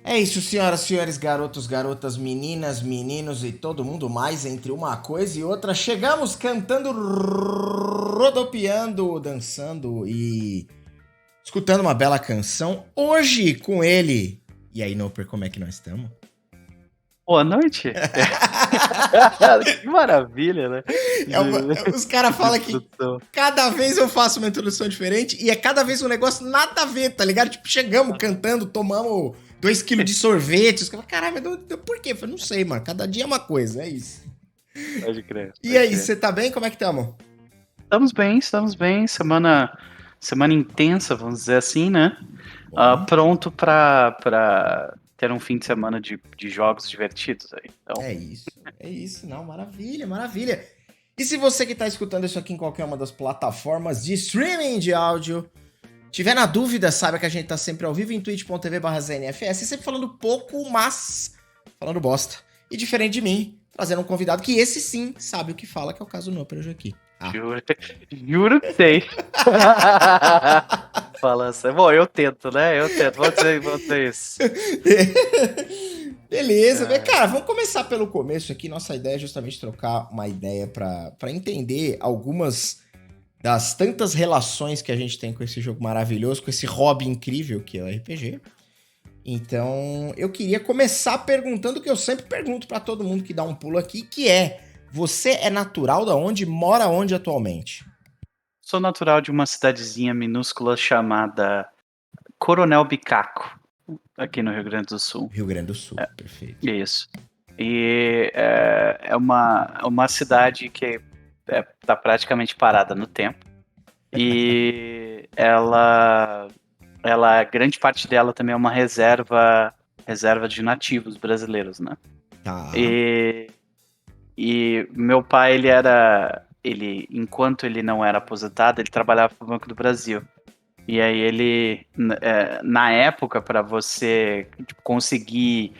É isso, senhoras, senhores, garotos, garotas, meninas, meninos e todo mundo mais entre uma coisa e outra. Chegamos cantando, rodopiando, dançando e escutando uma bela canção. Hoje com ele. E aí, Noper, como é que nós estamos? Boa noite. Que maravilha, né? Os caras falam que Introdução. cada vez eu faço uma introdução diferente e é cada vez um negócio nada a ver, tá ligado? Tipo, chegamos cantando, tomamos 2 quilos de sorvete. Os caras, caralho, mas por quê? Eu falei, não sei, mano. Cada dia é uma coisa, é isso. Pode crer. E aí, você tá bem? Como é que tamo? Estamos bem. Semana intensa, vamos dizer assim, né? Bom. Pronto pra ter um fim de semana de jogos divertidos aí. Então, É isso, não, maravilha, maravilha. E se você que tá escutando isso aqui em qualquer uma das plataformas de streaming de áudio, tiver na dúvida, saiba que a gente tá sempre ao vivo em twitch.tv/znfs, sempre falando pouco, mas falando bosta. E diferente de mim, trazendo um convidado que esse sim sabe o que fala, que é o caso do Noper hoje aqui. juro que sei. Fala assim. Bom, eu tento, né? Vou dizer isso. Beleza, cara, vamos começar pelo começo aqui. Nossa ideia é justamente trocar uma ideia pra entender algumas das tantas relações que a gente tem com esse jogo maravilhoso, com esse hobby incrível que é o RPG. Então, eu queria começar perguntando o que eu sempre pergunto pra todo mundo que dá um pulo aqui, que é: você é natural da onde? Mora onde atualmente? Sou natural de uma cidadezinha minúscula chamada Coronel Bicaco, aqui no Rio Grande do Sul. Rio Grande do Sul, perfeito. Isso. E é uma cidade que tá praticamente parada no tempo. E grande parte dela também é uma reserva de nativos brasileiros, né? Tá. E meu pai, enquanto ele não era aposentado, ele trabalhava no Banco do Brasil. E aí na época, para você conseguir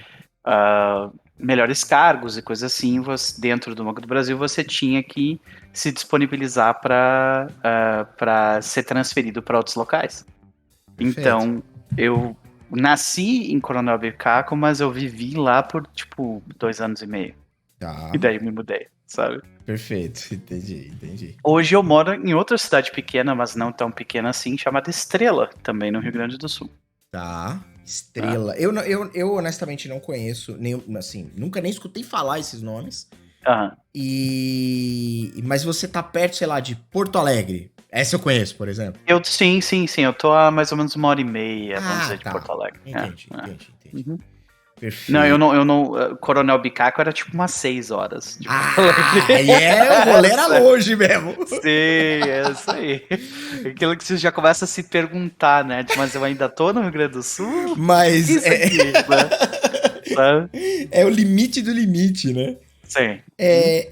melhores cargos e coisas assim, dentro do Banco do Brasil, você tinha que se disponibilizar para ser transferido para outros locais. Perfeito. Então, eu nasci em Coronel Bicaco, mas eu vivi lá por, 2 anos e meio. Tá. E daí me mudei, sabe? Perfeito, entendi. Hoje eu moro em outra cidade pequena, mas não tão pequena assim, chamada Estrela, também no Rio Grande do Sul. Tá. Estrela. Eu honestamente não conheço, assim, nunca nem escutei falar esses nomes. Aham. Mas você tá perto, sei lá, de Porto Alegre. Essa eu conheço, por exemplo. Sim. Eu tô a mais ou menos 1h30, vamos dizer, de Tá. Porto Alegre. Entendi. Uhum. Perfeito. Não, eu não. Coronel Bicaco era tipo umas 6 horas. De Porto O rolê era longe mesmo. Sim, é isso aí. Aquilo que você já começa a se perguntar, né? Mas eu ainda tô no Rio Grande do Sul? Mas Isso aqui, né? Sabe? É o limite do limite, né? Sim.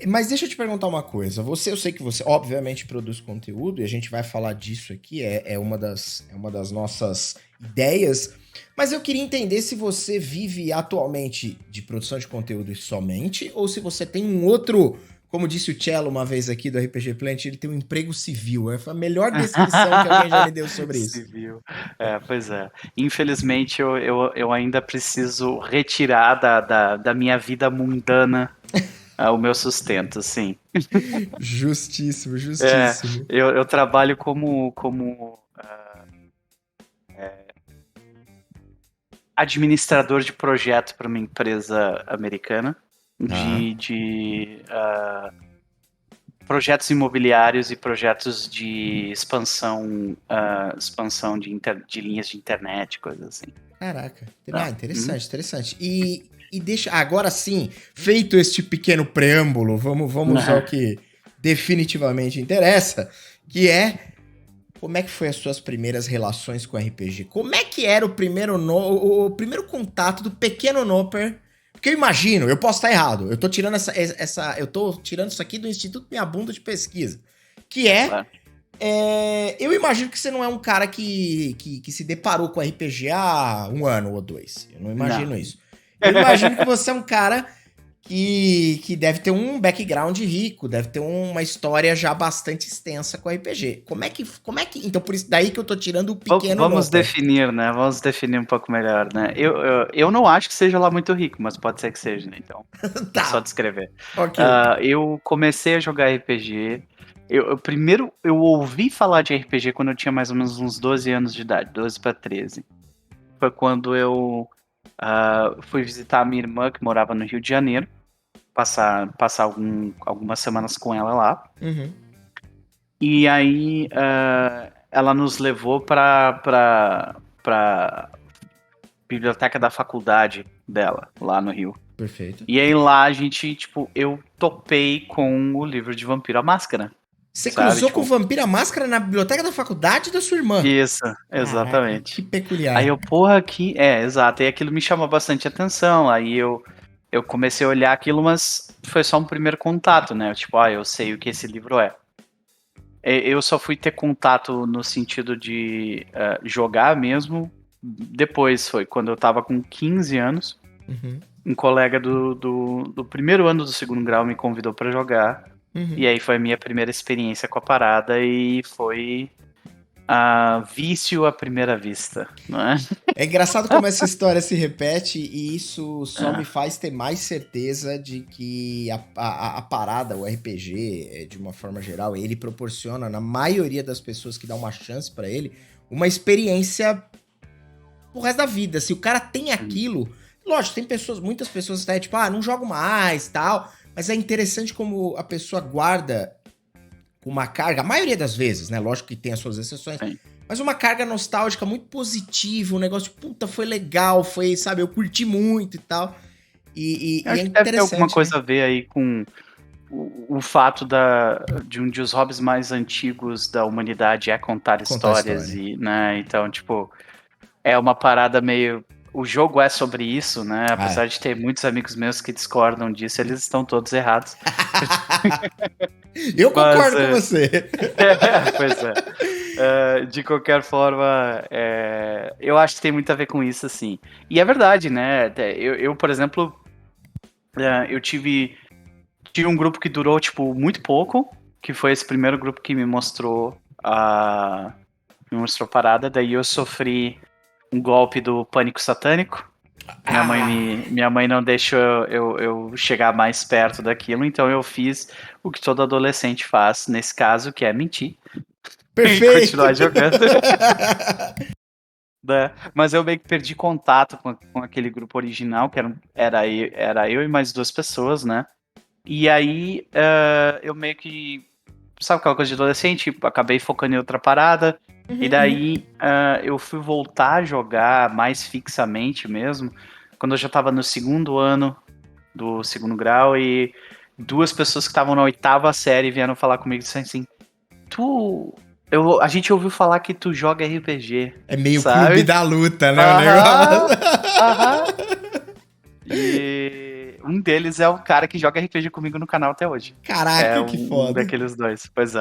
Mas deixa eu te perguntar uma coisa. Eu sei que você, obviamente, produz conteúdo e a gente vai falar disso aqui. É uma das nossas ideias. Mas eu queria entender se você vive atualmente de produção de conteúdo somente ou se você tem um outro, como disse o Cello uma vez aqui do RPG Plant, ele tem um emprego civil. É a melhor descrição que alguém já me deu sobre isso. Civil. Pois é. Infelizmente, eu ainda preciso retirar da minha vida mundana o meu sustento, sim. Justíssimo. Eu trabalho como administrador de projeto para uma empresa americana de projetos imobiliários e projetos de expansão de linhas de internet, coisas assim. Caraca. Interessante. E deixa. Agora sim, feito este pequeno preâmbulo, vamos ao que definitivamente interessa, que é como é que foi as suas primeiras relações com RPG? Como é que era o primeiro contato do pequeno Noper? Porque eu imagino, eu posso estar errado, eu tô tirando eu tô tirando isso aqui do Instituto Minha Bunda de Pesquisa, que eu imagino que você não é um cara que se deparou com RPG há 1 ano ou 2. Eu não imagino isso. Eu imagino que você é um cara que deve ter um background rico, deve ter uma história já bastante extensa com RPG. Como é que. Então, por isso daí que eu tô tirando o pequeno Vamos Noper. definir, né? Vamos definir um pouco melhor, né? Eu não acho que seja lá muito rico, mas pode ser que seja, né? Então, é só Tá, descrever. ok. Eu comecei a jogar RPG. Primeiro, eu ouvi falar de RPG quando eu tinha mais ou menos uns 12 anos de idade, 12 para 13. Foi quando eu fui visitar a minha irmã, que morava no Rio de Janeiro, passar algumas semanas com ela lá. Uhum. E aí ela nos levou para biblioteca da faculdade dela, lá no Rio. Perfeito. E aí lá a gente, tipo, eu topei com o livro de Vampiro à Máscara. Você Sabe? cruzou Tipo, com o Vampiro à Máscara na biblioteca da faculdade da sua irmã? isso, Caraca, que exatamente. Aí peculiar. eu, porra, aqui. Exato. E aquilo me chamou bastante atenção. Aí eu comecei a olhar aquilo, mas foi só um primeiro contato, né? Tipo, eu sei o que esse livro é. Eu só fui ter contato no sentido de jogar mesmo. Depois foi quando eu tava com 15 anos. Uhum, Um colega do primeiro ano do segundo grau me convidou pra jogar. uhum. E aí foi a minha primeira experiência com a parada e foi vício à primeira vista, não é? É engraçado como essa história se repete e isso só me Ah, faz ter mais certeza de que a parada, o RPG, de uma forma geral, ele proporciona, na maioria das pessoas que dá uma chance pra ele, uma experiência pro resto da vida. Se o cara tem aquilo, lógico, tem pessoas, muitas pessoas até tipo, não jogo mais, tal, mas é interessante como a pessoa guarda com uma carga, a maioria das vezes, né? Lógico que tem as suas exceções, sim. mas uma carga nostálgica muito positiva, um negócio, puta, foi legal, foi, sabe, eu curti muito e tal. Eu E é acho que deve ter alguma interessante, né? coisa a ver aí com o fato de um dos hobbies mais antigos da humanidade é contar Contar a histórias história. e, né, então, tipo, é uma parada meio. O jogo é sobre isso, né? Ah, Apesar é. de ter muitos amigos meus que discordam disso, eles estão todos errados. Eu Mas, concordo com você. pois é. De qualquer forma, eu acho que tem muito a ver com isso, assim. E é verdade, né? Por exemplo, eu tive um grupo que durou, tipo, muito pouco, que foi esse primeiro grupo que me mostrou a parada, daí eu sofri um golpe do pânico satânico. Ah, Minha mãe não deixou eu chegar mais perto daquilo, então eu fiz o que todo adolescente faz nesse caso, que é mentir e perfeito. continuar jogando. Né? Mas eu meio que perdi contato com aquele grupo original, que era eu e mais duas pessoas, né? E aí eu meio que, sabe aquela coisa de adolescente? Tipo, acabei focando em outra parada. E Uhum, uhum. daí eu fui voltar a jogar mais fixamente mesmo, quando eu já tava no segundo ano do segundo grau e duas pessoas que estavam na oitava série vieram falar comigo e disseram assim, a gente ouviu falar que tu joga RPG, É meio clube sabe? da luta, né, o Aham, negócio? aham. E um deles é o cara que joga RPG comigo no canal até hoje. É Caraca, que um foda. daqueles dois. Pois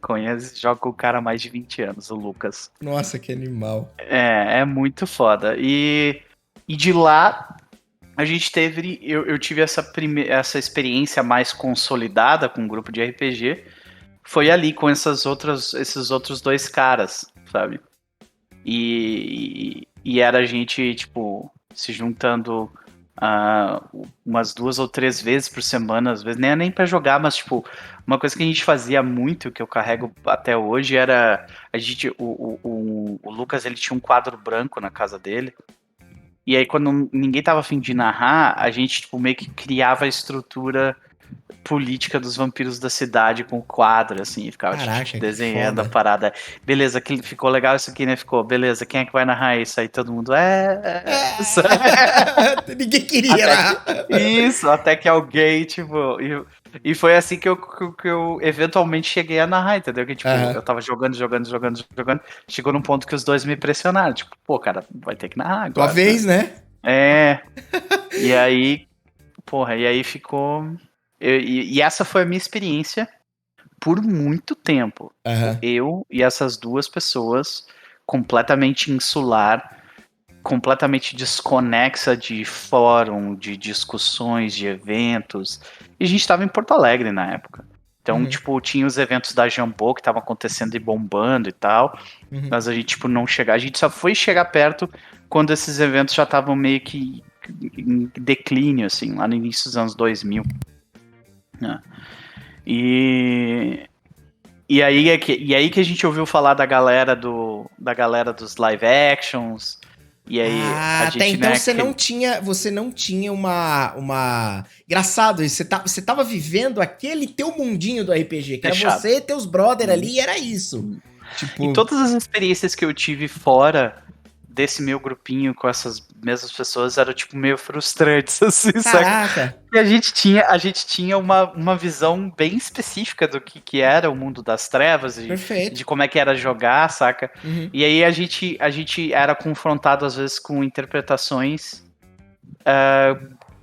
conhece, joga com o cara há mais de 20 anos, o Lucas. Nossa, que animal. É muito foda. E de lá a gente teve. Eu tive essa experiência mais consolidada com um grupo de RPG. Foi ali com esses outros dois caras, sabe? E era a gente, tipo, se juntando umas 2 ou 3 vezes por semana, às vezes, nem pra jogar, mas, tipo, uma coisa que a gente fazia muito, que eu carrego até hoje, era a gente, o Lucas, ele tinha um quadro branco na casa dele, e aí quando ninguém tava afim de narrar, a gente, tipo, meio que criava a estrutura política dos vampiros da cidade com o quadro, assim, e ficava Caraca, que desenhando a foda. parada. Beleza, que ficou legal isso aqui, né? Ficou, beleza, quem é que vai narrar isso? Aí todo mundo, Ninguém queria até que, lá. até que alguém, tipo, e foi assim que eu eventualmente cheguei a narrar, entendeu? Que, tipo, Aham. eu tava jogando, chegou num ponto que os dois me pressionaram, tipo, pô, cara, vai ter que narrar Tua agora, né? vez, né? É, e aí, porra, e aí ficou. E essa foi a minha experiência por muito tempo. Aham. Eu e essas duas pessoas, completamente insular, completamente desconexa de fórum, de discussões, de eventos. E a gente estava em Porto Alegre na época. Então, tipo, tinha os eventos da Jambô que estavam acontecendo e bombando e tal. Mas a gente, tipo, não chegar. A gente só foi chegar perto quando esses eventos já estavam meio que em declínio, assim, lá no início dos anos 2000. Né? E aí que a gente ouviu falar da galera dos live actions. E aí a Até gente, então né, você não tinha uma... Engraçado isso, você tava vivendo aquele teu mundinho do RPG, que era fechado. você e teus brother ali, e era isso. Tipo... E todas as experiências que eu tive fora desse meu grupinho com essas mesmas pessoas eram, tipo, meio frustrantes, assim, Caraca! saca? E a gente tinha uma visão bem específica do que era o mundo das trevas, de como é que era jogar, saca? E aí a gente era confrontado, às vezes, com interpretações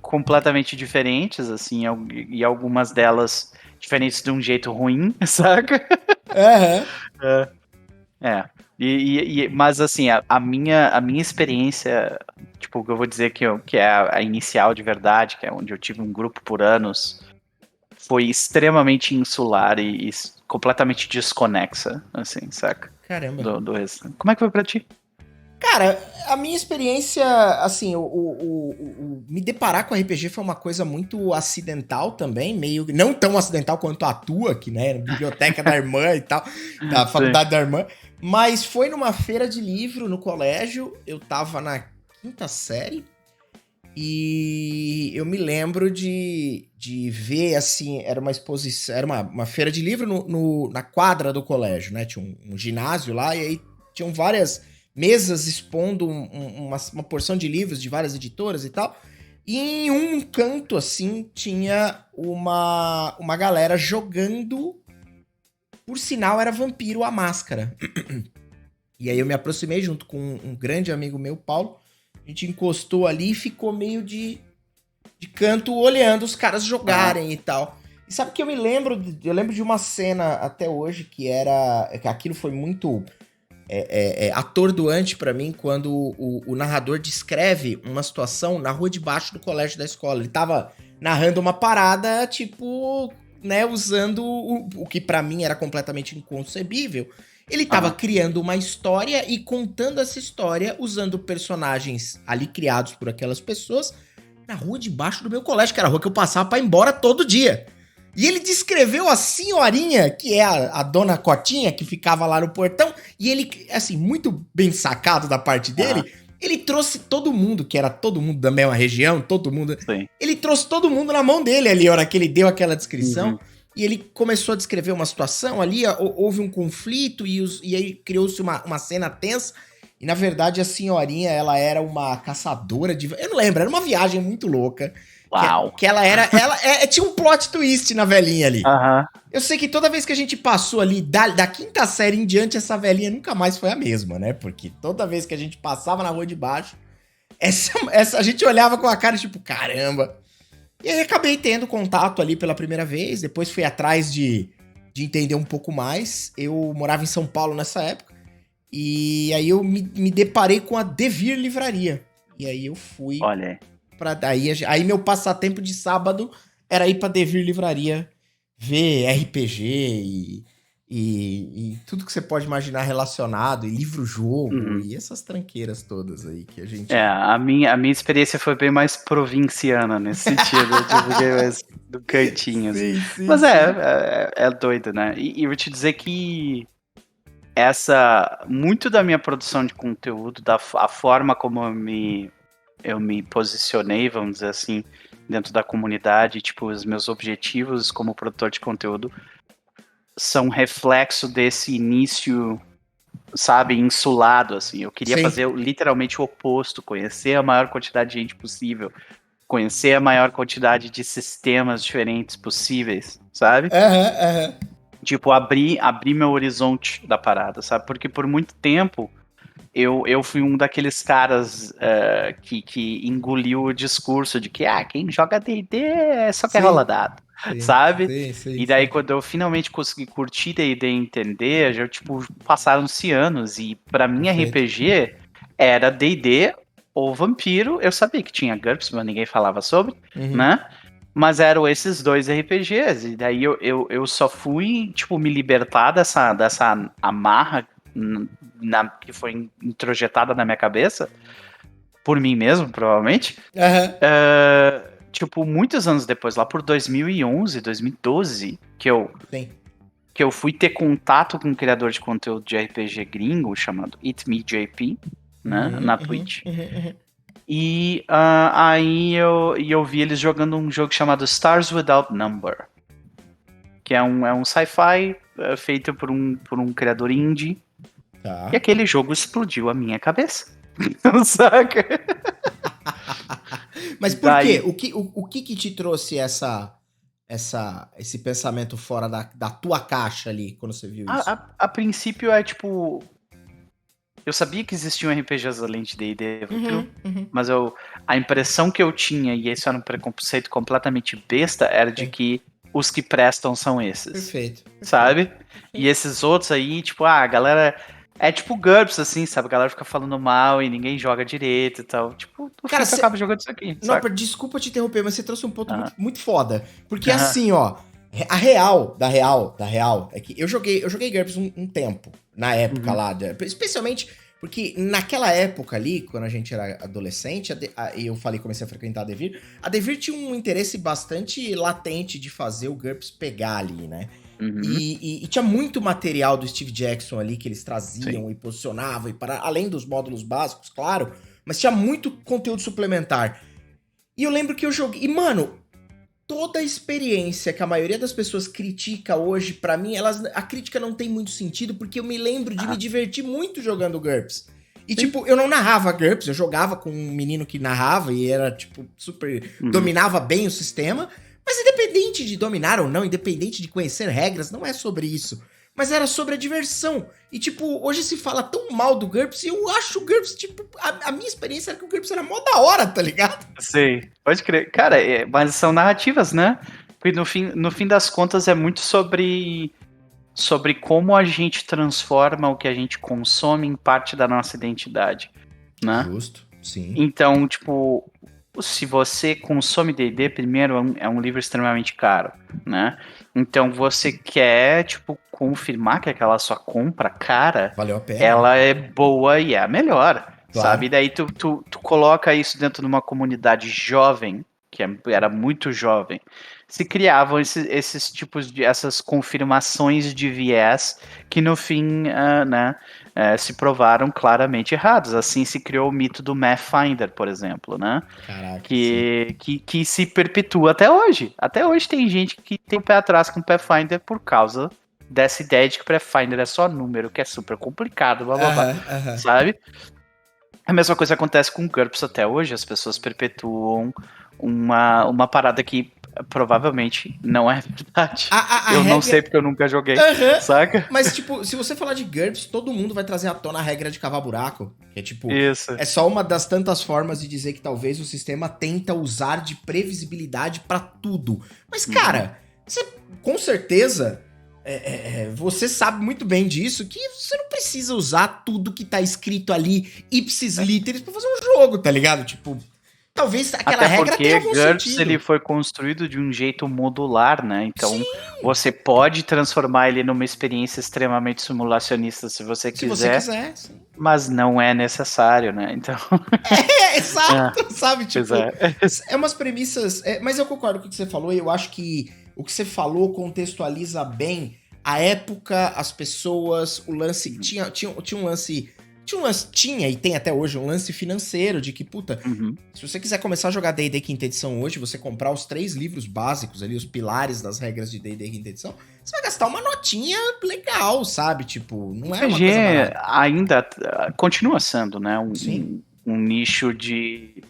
completamente diferentes, assim, e algumas delas diferentes de um jeito ruim, saca? É. Mas assim, a minha experiência, tipo, o que eu vou dizer que é a inicial de verdade, que é onde eu tive um grupo por anos, foi extremamente insular e completamente desconexa, assim, saca? Caramba. Do resto. Como é que foi pra ti? Cara, a minha experiência, assim, me deparar com RPG foi uma coisa muito acidental também, meio não tão acidental quanto a tua, que, né, biblioteca da irmã e tal, da faculdade da irmã, mas foi numa feira de livro no colégio, eu tava na quinta série, e eu me lembro de ver, assim, era uma exposição, era uma feira de livro na quadra do colégio, né, tinha um ginásio lá, e aí tinham várias mesas expondo uma porção de livros de várias editoras e tal. E em um canto, assim, tinha uma galera jogando. Por sinal, era Vampiro a Máscara. E aí eu me aproximei junto com um grande amigo meu, Paulo. A gente encostou ali e ficou meio de canto olhando os caras jogarem e tal. E sabe que eu me lembro? Eu lembro de uma cena até hoje que aquilo foi muito... atordoante pra mim quando o narrador descreve uma situação na rua de baixo do colégio da escola. Ele tava narrando uma parada, tipo, né, usando o que pra mim era completamente inconcebível. Ele tava criando uma história e contando essa história usando personagens ali criados por aquelas pessoas na rua de baixo do meu colégio, que era a rua que eu passava pra ir embora todo dia. E ele descreveu a senhorinha, que é a dona Cotinha, que ficava lá no portão, e ele, assim, muito bem sacado da parte dele, ele trouxe todo mundo, que era todo mundo da mesma região, todo mundo... Sim. Ele trouxe todo mundo na mão dele ali, a hora que ele deu aquela descrição, e ele começou a descrever uma situação ali, houve um conflito, e aí criou-se uma cena tensa, e na verdade a senhorinha, ela era uma caçadora de... Eu não lembro, era uma viagem muito louca. Uau. Que ela era. Tinha um plot twist na velhinha ali. Eu sei que toda vez que a gente passou ali, da quinta série em diante, essa velhinha nunca mais foi a mesma, né? Porque toda vez que a gente passava na rua de baixo, a gente olhava com a cara tipo, caramba. E aí acabei tendo contato ali pela primeira vez, depois fui atrás de entender um pouco mais. Eu morava em São Paulo nessa época, e aí eu me deparei com a Devir Livraria. E aí eu fui... Olha aí meu passatempo de sábado era ir pra Devir Livraria ver RPG e tudo que você pode imaginar relacionado, e livro-jogo, e essas tranqueiras todas aí que a gente... a minha experiência foi bem mais provinciana nesse sentido, tipo, do cantinho. Assim. Sim, Mas é doido, né? E eu vou te dizer que muito da minha produção de conteúdo, a forma como eu me posicionei, vamos dizer assim, dentro da comunidade, tipo, os meus objetivos como produtor de conteúdo são reflexo desse início, sabe, insulado, assim. Eu queria fazer literalmente o oposto, conhecer a maior quantidade de gente possível, conhecer a maior quantidade de sistemas diferentes possíveis, sabe? Tipo, abrir meu horizonte da parada, sabe? Porque por muito tempo eu fui um daqueles caras que engoliu o discurso de que quem joga D&D só quer rolar dado, sabe? E daí quando eu finalmente consegui curtir D&D e entender, já, tipo, passaram-se anos, e pra mim RPG era D&D ou Vampiro. Eu sabia que tinha GURPS, mas ninguém falava sobre, Uhum. né? Mas eram esses dois RPGs. E daí eu só fui, tipo, me libertar dessa amarra que foi introjetada na minha cabeça, por mim mesmo, provavelmente. Aham. Tipo, muitos anos depois, lá por 2011, 2012, Sim. que eu fui ter contato com um criador de conteúdo de RPG gringo chamado It Me JP, né, na Twitch. E aí eu vi eles jogando um jogo chamado Stars Without Number, que é um sci-fi feito por um criador indie. Tá. E aquele jogo explodiu a minha cabeça. Saca? Mas por Daí- quê? O que te trouxe esse pensamento fora da tua caixa ali, quando você viu isso? A princípio é tipo. Eu sabia que existiam RPGs além de D&D, mas a impressão que eu tinha, e esse era um preconceito completamente besta, era de Sim. que os que prestam são esses. Perfeito. Sabe? E esses outros aí, tipo, a galera. É tipo GURPS, assim, sabe? A galera fica falando mal e ninguém joga direito e tal. Tipo, no Cara, fim você acaba jogando isso aqui. Não, Saca? desculpa te interromper, mas você trouxe um ponto Aham. muito foda. Porque Aham. assim, ó, a real, da real, é que eu joguei GURPS um tempo, na época Uhum. lá, especialmente porque naquela época ali, quando a gente era adolescente, eu comecei a frequentar a Devir tinha um interesse bastante latente de fazer o GURPS pegar ali, né? Uhum. E tinha muito material do Steve Jackson ali que eles traziam Sim. e posicionavam, além dos módulos básicos, claro, mas tinha muito conteúdo suplementar. E eu lembro que eu joguei. E, mano, toda a experiência que a maioria das pessoas critica hoje, pra mim, a crítica não tem muito sentido, porque eu me lembro de me divertir muito jogando GURPS. E, tipo, eu não narrava GURPS, eu jogava com um menino que narrava e era, tipo, super. Dominava bem o sistema. Mas independente de dominar ou não, independente de conhecer regras, não é sobre isso. Mas era sobre a diversão. E, tipo, hoje se fala tão mal do GURPS e eu acho o GURPS, tipo, a minha experiência era que o GURPS era mó da hora, tá ligado? Sei, pode crer. Cara, mas são narrativas, né? Porque no fim das contas é muito sobre como a gente transforma o que a gente consome em parte da nossa identidade, né? Justo, sim. Então, tipo, se você consome D&D, primeiro é um livro extremamente caro, né? Então você quer, tipo, confirmar que aquela sua compra cara, Valeu a pena. ela é boa e é a melhor, Claro. sabe? E daí tu coloca isso dentro de uma comunidade jovem, que era muito jovem, se criavam esses tipos de, essas confirmações de viés que no fim, né, se provaram claramente errados. Assim se criou o mito do Pathfinder, por exemplo, né? Caraca, Que se perpetua até hoje. Até hoje tem gente que tem o pé atrás com o Pathfinder por causa dessa ideia de que o Pathfinder é só número, que é super complicado, blá blá blá, sabe? A mesma coisa acontece com o GURPS até hoje, as pessoas perpetuam uma parada que provavelmente não é verdade. Eu não sei porque eu nunca joguei, saca? Mas, tipo, se você falar de GURPS, todo mundo vai trazer à tona a regra de cavar buraco. Que é tipo, Isso. é só uma das tantas formas de dizer que talvez o sistema tenta usar de previsibilidade pra tudo. Mas, cara, você, com certeza, você sabe muito bem disso, que você não precisa usar tudo que tá escrito ali, ipsis literis, pra fazer um jogo, tá ligado? Tipo, talvez aquela regra tenha algum GURPS sentido. ele foi construído de um jeito modular, né? Então você pode transformar ele numa experiência extremamente simulacionista se você quiser, sim. mas não é necessário, né? Então Exato, sabe? Tipo, é umas premissas. Mas eu concordo com o que você falou e eu acho que o que você falou contextualiza bem a época, as pessoas, o lance. Tinha um lance. Tinha e tem até hoje um lance financeiro de que, puta, se você quiser começar a jogar D&D quinta edição hoje, você comprar os 3 livros básicos ali, os pilares das regras de D&D quinta edição, você vai gastar uma notinha legal, sabe? Tipo, não é uma coisa barata. Ainda continua sendo, né? Um nicho de...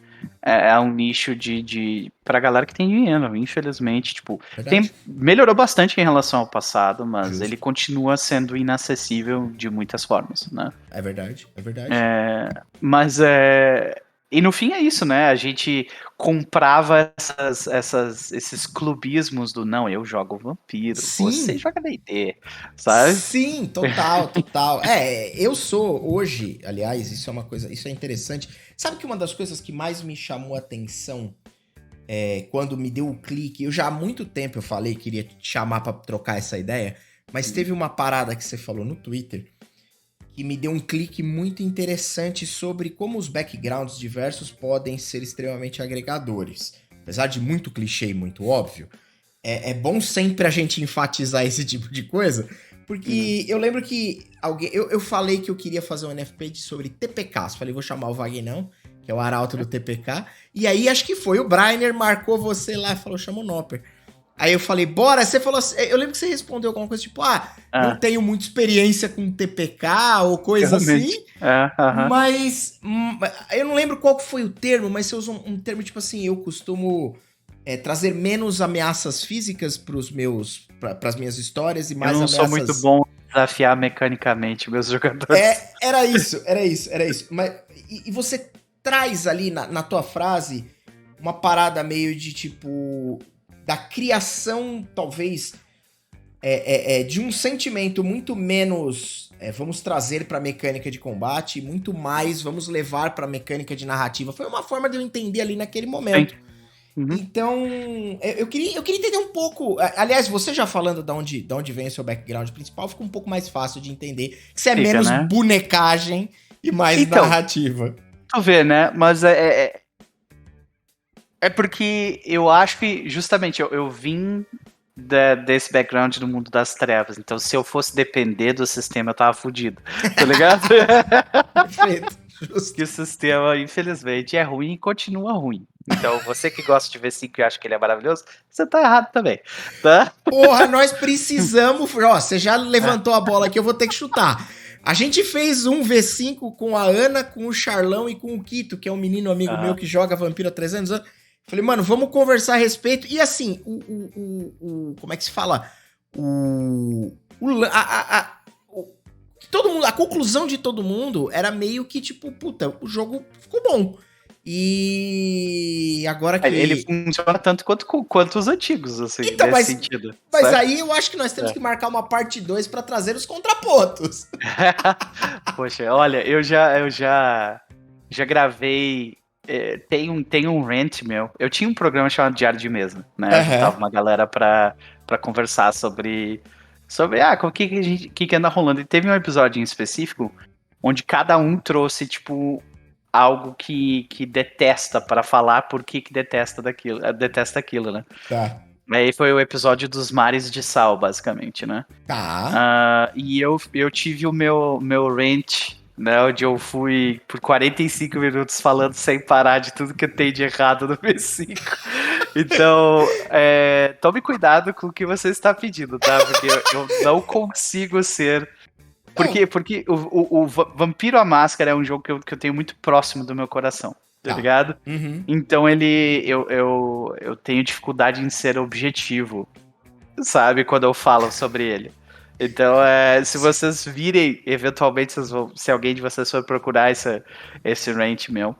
É um nicho pra galera que tem dinheiro, infelizmente, tipo, melhorou bastante em relação ao passado, mas ele continua sendo inacessível de muitas formas, né? É verdade. Mas E no fim é isso, né? A gente comprava esses clubismos do não, eu jogo vampiro, você Sim, joga D&D, sabe? sim, total, total. Eu sou hoje, aliás, isso é uma coisa, isso é interessante. Sabe que uma das coisas que mais me chamou a atenção quando me deu o clique, eu já há muito tempo eu falei que iria te chamar pra trocar essa ideia, mas teve uma parada que você falou no Twitter que me deu um clique muito interessante sobre como os backgrounds diversos podem ser extremamente agregadores. Apesar de muito clichê e muito óbvio, é bom sempre a gente enfatizar esse tipo de coisa, Uhum. porque eu lembro que eu falei que eu queria fazer um NFP sobre TPKs. Falei, vou chamar o Vagnão, que é o arauto do TPK. E aí acho que foi o Brainer, marcou você lá e falou, chama o Nopper. Aí eu falei, bora, você falou assim, eu lembro que você respondeu alguma coisa tipo, não Ah, tenho muita experiência com TPK ou coisa realmente. assim, Aham. mas eu não lembro qual que foi o termo, mas você usou um termo tipo assim, eu costumo trazer menos ameaças físicas para as minhas histórias e Eu mais não sou muito ameaças. bom em desafiar mecanicamente meus jogadores. Era isso. E você traz ali na tua frase uma parada meio de tipo da criação, talvez, de um sentimento muito menos vamos trazer pra mecânica de combate, muito mais vamos levar pra mecânica de narrativa. Foi uma forma de eu entender ali naquele Sim. momento. Uhum. Então, eu queria entender um pouco. Aliás, você já falando de onde vem o seu background principal, fica um pouco mais fácil de entender que você é Fica, menos né? bonecagem e mais Então, narrativa. tu vê, né? Mas é porque eu acho que justamente eu vim desse background do mundo das trevas. Então, se eu fosse depender do sistema, eu tava fudido. Tá ligado? Perfeito. Que Justo. o sistema, infelizmente, é ruim e continua ruim. Então, você que gosta de V5 e acha que ele é maravilhoso, você tá errado também, tá? Porra, nós precisamos. Ó, você já É. levantou a bola aqui, eu vou ter que chutar. A gente fez um V5 com a Ana, com o Charlão e com o Quito, que é um menino amigo meu Aham. que joga Vampiro há 300 anos. Falei, mano, vamos conversar a respeito. E assim, como é que se fala? Todo mundo, a conclusão de todo mundo era meio que tipo, puta, o jogo ficou bom. E agora Ele que. funciona tanto quanto os antigos, assim, Então, nesse mas, sentido, mas sabe? aí eu acho que nós temos É. que marcar uma parte 2 pra trazer os contrapontos. Poxa, olha, eu já gravei. Tem um rant meu. Eu tinha um programa chamado Diário de Mesa, né? Eu juntava Aham. uma galera pra conversar sobre o que anda rolando. E teve um episódio em específico onde cada um trouxe, tipo, algo que detesta pra falar por que detesta aquilo, né? Tá. Aí foi o episódio dos mares de sal, basicamente, né? Tá. E eu tive o meu rant, né? Onde eu fui por 45 minutos falando sem parar de tudo que tem de errado no V5. Então, tome cuidado com o que você está pedindo, tá? Porque eu não consigo ser. Não. Porque o Vampiro à Máscara é um jogo que eu tenho muito próximo do meu coração, tá Tá. ligado? Uhum. Então eu tenho dificuldade em ser objetivo, sabe? Quando eu falo sobre ele. Então, se vocês virem, eventualmente, se alguém de vocês for procurar esse rant meu,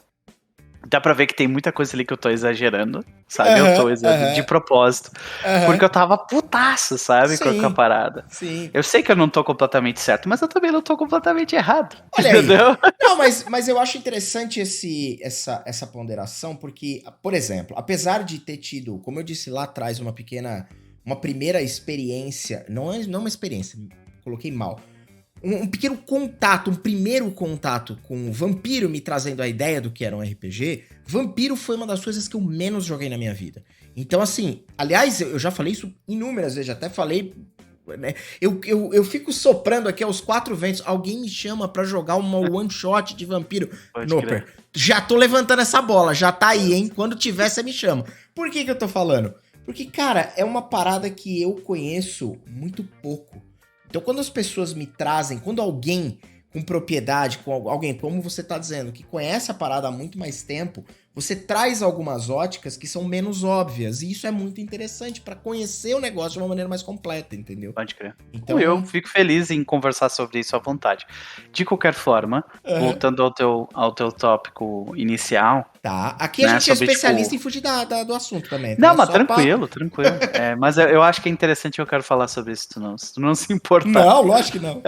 dá pra ver que tem muita coisa ali que eu tô exagerando, sabe? Eu tô Aham, exagerando de aham, propósito, porque aham. eu tava putaço, sabe? Com a Sim, parada. sim. Eu sei que eu não tô completamente certo, mas eu também não tô completamente errado, Olha aí. entendeu? Não, mas eu acho interessante essa ponderação, porque, por exemplo, apesar de ter tido, como eu disse lá atrás, uma primeira experiência, não uma experiência, coloquei mal, um pequeno contato, um primeiro contato com o Vampiro me trazendo a ideia do que era um RPG, Vampiro foi uma das coisas que eu menos joguei na minha vida. Então, assim, aliás, eu já falei isso inúmeras vezes, até falei, né? Eu fico soprando aqui aos quatro ventos. Alguém me chama pra jogar uma one shot de Vampiro. Pode crer. Noper, já tô levantando essa bola, já tá aí, hein? Quando tiver, você me chama. Por que eu tô falando? Porque, cara, é uma parada que eu conheço muito pouco. Então, quando as pessoas me trazem, quando alguém com propriedade, com alguém, como você tá dizendo, que conhece a parada há muito mais tempo, você traz algumas óticas que são menos óbvias. E isso é muito interessante para conhecer o negócio de uma maneira mais completa, entendeu? Pode crer. Então, Eu fico feliz em conversar sobre isso à vontade. De qualquer forma, voltando ao teu tópico inicial. Tá. Aqui a Né, gente é sobre, especialista em fugir do assunto também, tá? Não, É mas só tranquilo. Mas eu acho que é interessante, eu quero falar sobre isso, se tu não se importar. Não, lógico que não.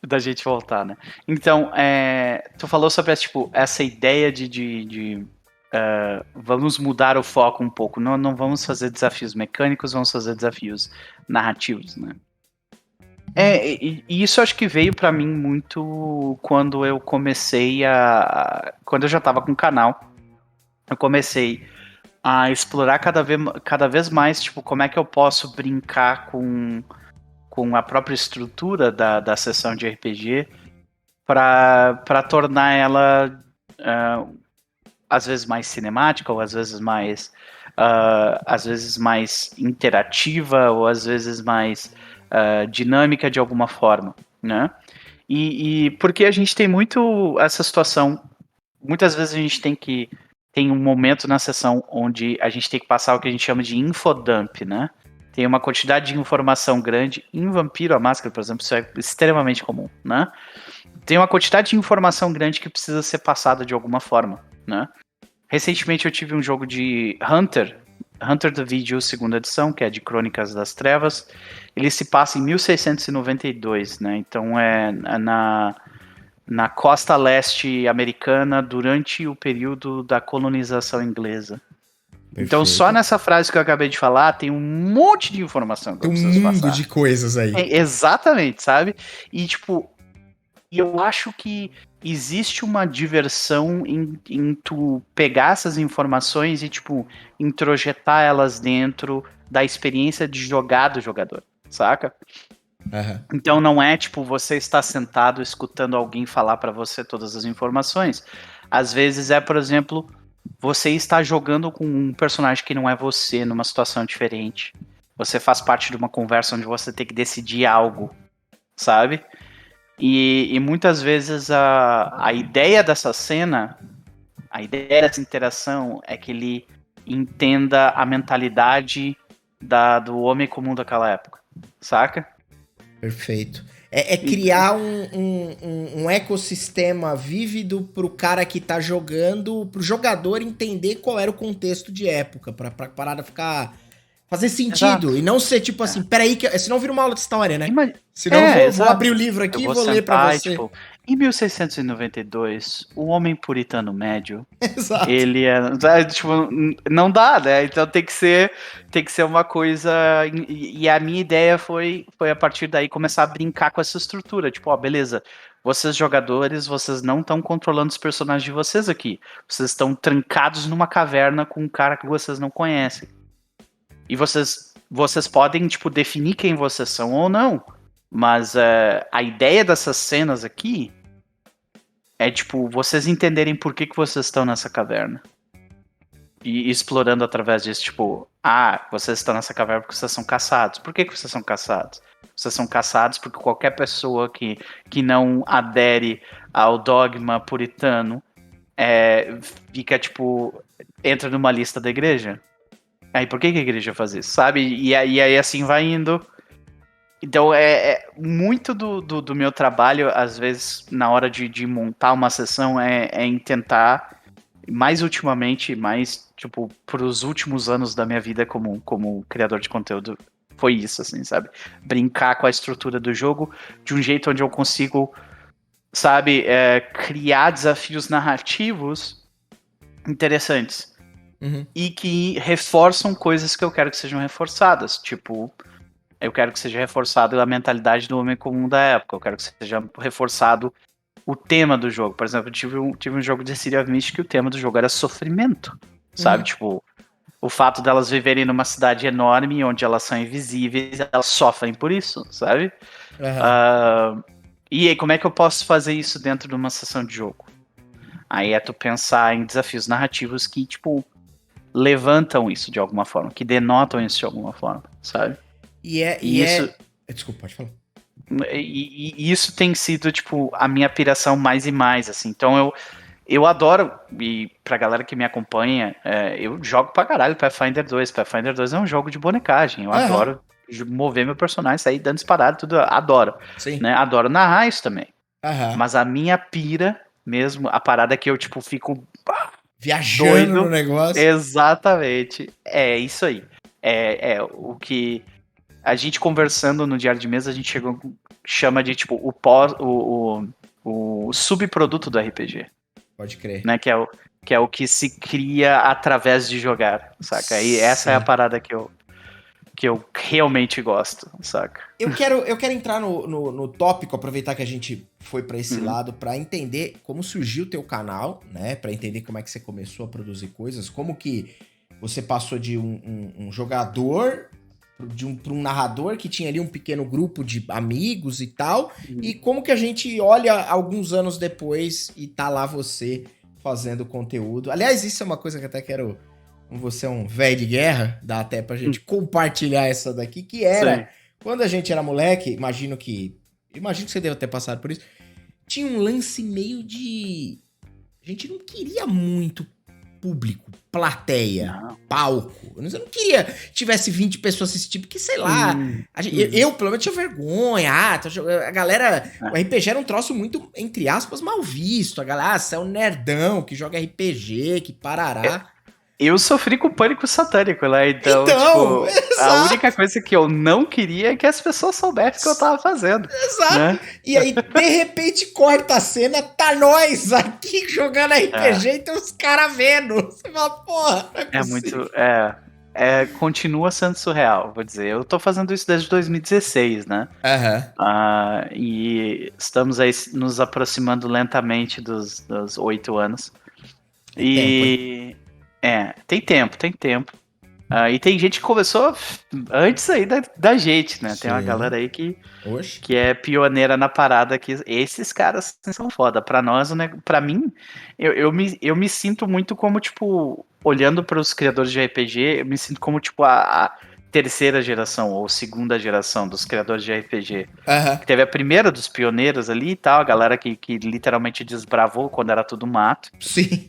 Da gente voltar, né? Então, tu falou sobre essa ideia de vamos mudar o foco um pouco. Não vamos fazer desafios mecânicos, vamos fazer desafios narrativos, né? E isso acho que veio pra mim muito quando eu comecei quando eu já tava com o canal, eu comecei a explorar cada vez mais, tipo, como é que eu posso brincar com a própria estrutura da sessão de RPG para tornar ela às vezes mais cinemática, ou às vezes mais interativa, ou às vezes mais dinâmica de alguma forma, né? E porque a gente tem muito essa situação, muitas vezes a gente tem um momento na sessão onde a gente tem que passar o que a gente chama de infodump, né? Tem uma quantidade de informação grande. Em Vampiro a Máscara, por exemplo, isso é extremamente comum, né? Tem uma quantidade de informação grande que precisa ser passada de alguma forma, né? Recentemente eu tive um jogo de Hunter the Video, segunda edição, que é de Crônicas das Trevas. Ele se passa em 1692, né? Então é na costa leste americana durante o período da colonização inglesa. Perfeito. Então, só nessa frase que eu acabei de falar, tem um monte de informação que eu preciso passar. Tem um mundo de coisas aí. Exatamente, sabe? E, tipo, eu acho que existe uma diversão em tu pegar essas informações e, tipo, introjetar elas dentro da experiência de jogar do jogador, saca? Uhum. Então não é tipo você está sentado escutando alguém falar para você todas as informações. Às vezes é, por exemplo, você está jogando com um personagem que não é você numa situação diferente. Você faz parte de uma conversa onde você tem que decidir algo, sabe? E muitas vezes a ideia dessa cena, a ideia dessa interação é que ele entenda a mentalidade do homem comum daquela época, saca? Perfeito. É criar um ecossistema vívido pro cara que tá jogando, pro jogador entender qual era o contexto de época, pra parada ficar... fazer sentido. Exato. E não ser tipo assim, peraí, senão vira uma aula de história, né? Senão vou abrir o livro aqui e vou ler pra você. Tipo, em 1692, o homem puritano médio, Exato. Ele tipo, não dá, né? Então tem que ser uma coisa. E a minha ideia foi a partir daí começar a brincar com essa estrutura. Tipo, ó, beleza. Vocês jogadores, vocês não estão controlando os personagens de vocês aqui. Vocês estão trancados numa caverna com um cara que vocês não conhecem. E vocês podem, tipo, definir quem vocês são ou não. Mas a ideia dessas cenas aqui é, tipo, vocês entenderem por que vocês estão nessa caverna. E explorando através disso, tipo, vocês estão nessa caverna porque vocês são caçados. Por que vocês são caçados? Vocês são caçados porque qualquer pessoa que não adere ao dogma puritano fica, tipo, entra numa lista da igreja. Aí por que a igreja faz isso, sabe? E aí assim vai indo. Então muito do meu trabalho, às vezes, na hora de montar uma sessão, em tentar, mais ultimamente, tipo, pros últimos anos da minha vida como criador de conteúdo, foi isso, assim, sabe? Brincar com a estrutura do jogo de um jeito onde eu consigo, sabe, criar desafios narrativos interessantes. Uhum. E que reforçam coisas que eu quero que sejam reforçadas, tipo... Eu quero que seja reforçado a mentalidade do homem comum da época. Eu quero que seja reforçado o tema do jogo. Por exemplo, eu tive um jogo de City of Mist que o tema do jogo era sofrimento. Sabe? Tipo, o fato delas viverem numa cidade enorme, onde elas são invisíveis, elas sofrem por isso, sabe? Uhum. E aí, como é que eu posso fazer isso dentro de uma sessão de jogo? Aí é tu pensar em desafios narrativos que, tipo, levantam isso de alguma forma, que denotam isso de alguma forma, sabe? Desculpa, pode falar. E isso tem sido, tipo, a minha piração mais e mais, assim. Então eu adoro, e pra galera que me acompanha, eu jogo pra caralho Pathfinder 2. Pathfinder 2 é um jogo de bonecagem. Eu Aham, adoro mover meu personagem, sair dando disparado, tudo. Adoro. sim. Né? Adoro narrar isso também. Aham. Mas a minha pira mesmo, a parada que eu, tipo, fico Viajando no doido. negócio. Exatamente. É isso aí. É o que a gente conversando no diário de mesa, a gente chama de, tipo, o subproduto do RPG. Pode crer. Né? Que é o que se cria através de jogar, saca? E essa é a Sim. parada que eu realmente gosto, saca? Eu quero entrar no tópico, aproveitar que a gente foi pra esse Uhum. lado, pra entender como surgiu o teu canal, né? Pra entender como é que você começou a produzir coisas, como que você passou de um jogador pra um narrador que tinha ali um pequeno grupo de amigos e tal, e Uhum. como que a gente olha alguns anos depois e tá lá você fazendo conteúdo. Aliás, isso é uma coisa que eu até quero. Como você é um velho de guerra, dá até pra gente compartilhar essa daqui, que era Sim. quando a gente era moleque, imagino que você deve ter passado por isso. Tinha um lance meio de. A gente não queria muito público, plateia, Não. palco. Eu não queria que tivesse 20 pessoas assistindo, porque sei lá. Uhum. Eu, pelo menos, tinha vergonha. A galera. O É. RPG era um troço muito, entre aspas, mal visto. A galera, você é um nerdão que joga RPG, que parará. Eu sofri com pânico satânico, né? Então, Então, tipo, a única exato. coisa que eu não queria é que as pessoas soubessem o que eu tava fazendo, Exato. né? E aí, de repente, corta a cena, tá nós aqui jogando É, RPG e tem os caras vendo. Você fala, porra, não é é possível. muito. Continua sendo surreal, vou dizer. Eu tô fazendo isso desde 2016, né? Aham. E estamos aí nos aproximando lentamente dos 8 anos. É tempo, hein? E tem tempo, tem tempo. E tem gente que começou antes aí da gente, né? Tem uma Sim. galera aí que, Oxe. que é pioneira na parada, que esses caras são foda. Pra nós, né? Pra mim, eu me sinto muito como, tipo, olhando para os criadores de RPG, eu me sinto como, tipo, a terceira geração ou segunda geração dos criadores de RPG. Aham. Que teve a primeira dos pioneiros ali e tal, a galera que literalmente desbravou quando era tudo mato. Sim.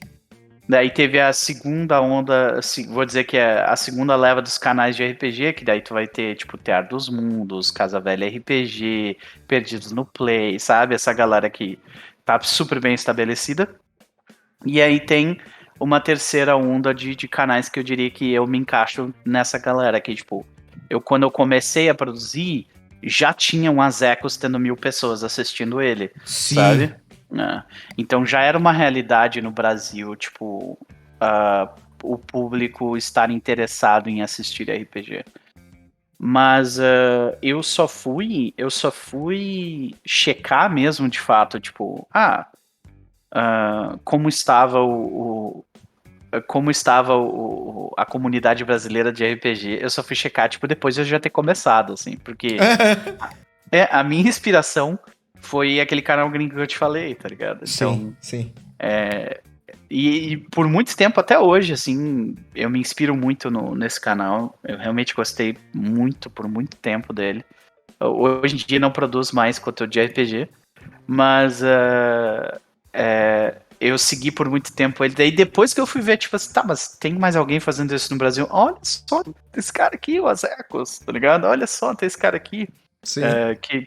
Daí teve a segunda onda, vou dizer que é a segunda leva dos canais de RPG, que daí tu vai ter, tipo, Tear dos Mundos, Casa Velha RPG, Perdidos no Play, sabe? Essa galera que tá super bem estabelecida. E aí tem uma terceira onda de canais que eu diria que eu me encaixo nessa galera, que, tipo, quando eu comecei a produzir, já tinham as Ecos tendo 1.000 pessoas assistindo ele, sabe? Sim. Então já era uma realidade no Brasil, tipo, ah, o público estar interessado em assistir RPG. Mas eu só fui checar mesmo de fato, tipo, como estava a comunidade brasileira de RPG. Eu só fui checar, tipo, depois de eu já ter começado, assim, porque a minha inspiração foi aquele canal gringo que eu te falei, tá ligado? Sim, Então, sim. e por muito tempo, até hoje, assim, eu me inspiro muito nesse canal. Eu realmente gostei muito, por muito tempo dele. Hoje em dia não produzo mais conteúdo de RPG, mas eu segui por muito tempo ele. Daí depois que eu fui ver, tipo assim, tá, mas tem mais alguém fazendo isso no Brasil? Olha só, esse cara aqui, o Azecos, tá ligado? Olha só, tem esse cara aqui, Sim.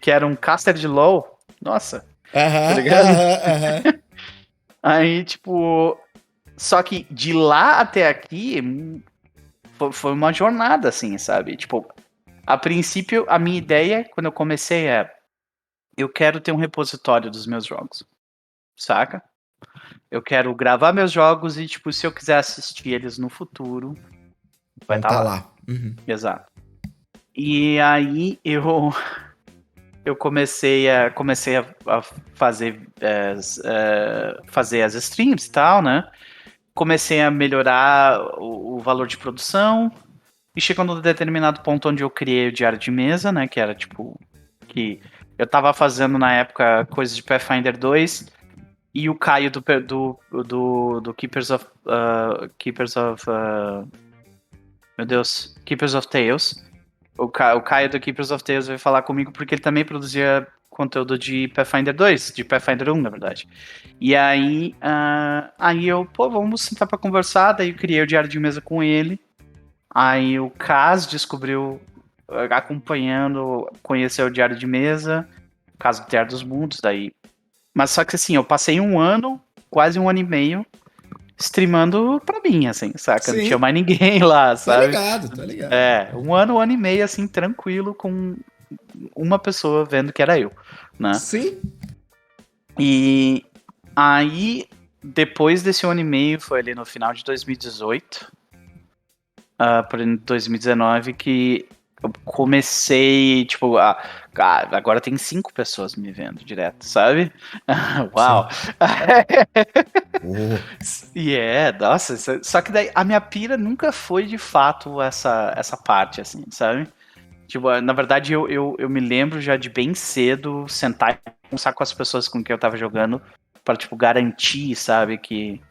que era um caster de LoL. Nossa, tá Aham, ligado? aham, aham. Aí, tipo, só que de lá até aqui foi uma jornada, assim, sabe? Tipo, a princípio, a minha ideia, quando eu comecei, eu quero ter um repositório dos meus jogos, saca? Eu quero gravar meus jogos e, tipo, se eu quiser assistir eles no futuro, vai Vão estar tá lá. lá. Uhum. Exato. E aí eu comecei a fazer as streams e tal, né? Comecei a melhorar o valor de produção. E chegou num determinado ponto onde eu criei o diário de mesa, né? Que era tipo. Que eu tava fazendo na época coisas de Pathfinder 2. E o Caio do meu Deus. Keepers of Tales. O Caio do Keepers of Tales veio falar comigo porque ele também produzia conteúdo de Pathfinder 2, de Pathfinder 1, na verdade. E aí, vamos sentar pra conversar, daí eu criei o diário de mesa com ele. Aí o Kaz descobriu, acompanhando, conheceu o diário de mesa, caso do Diário dos Mundos, daí. Mas só que assim, eu passei um ano, quase um ano e meio, streamando pra mim, assim, saca? Sim. Não tinha mais ninguém lá, sabe? Tá ligado. Um ano e meio, assim, tranquilo, com uma pessoa vendo que era eu, né? Sim. E aí, depois desse ano e meio, foi ali no final de 2018, para 2019, que eu comecei, tipo, agora tem 5 pessoas me vendo direto, sabe? Uau! Nossa, só que daí a minha pira nunca foi de fato essa parte, assim, sabe? Tipo, na verdade eu me lembro já de bem cedo sentar e conversar com as pessoas com quem eu tava jogando para tipo, garantir, sabe, que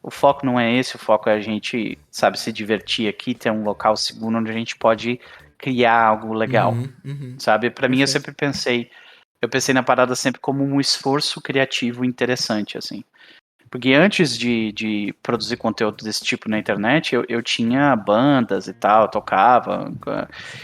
o foco não é esse, o foco é a gente, sabe, se divertir aqui, ter um local seguro onde a gente pode criar algo legal, sabe? Pra mim, eu pensei na parada sempre como um esforço criativo interessante, assim. Porque antes de produzir conteúdo desse tipo na internet, eu tinha bandas e tal, tocava.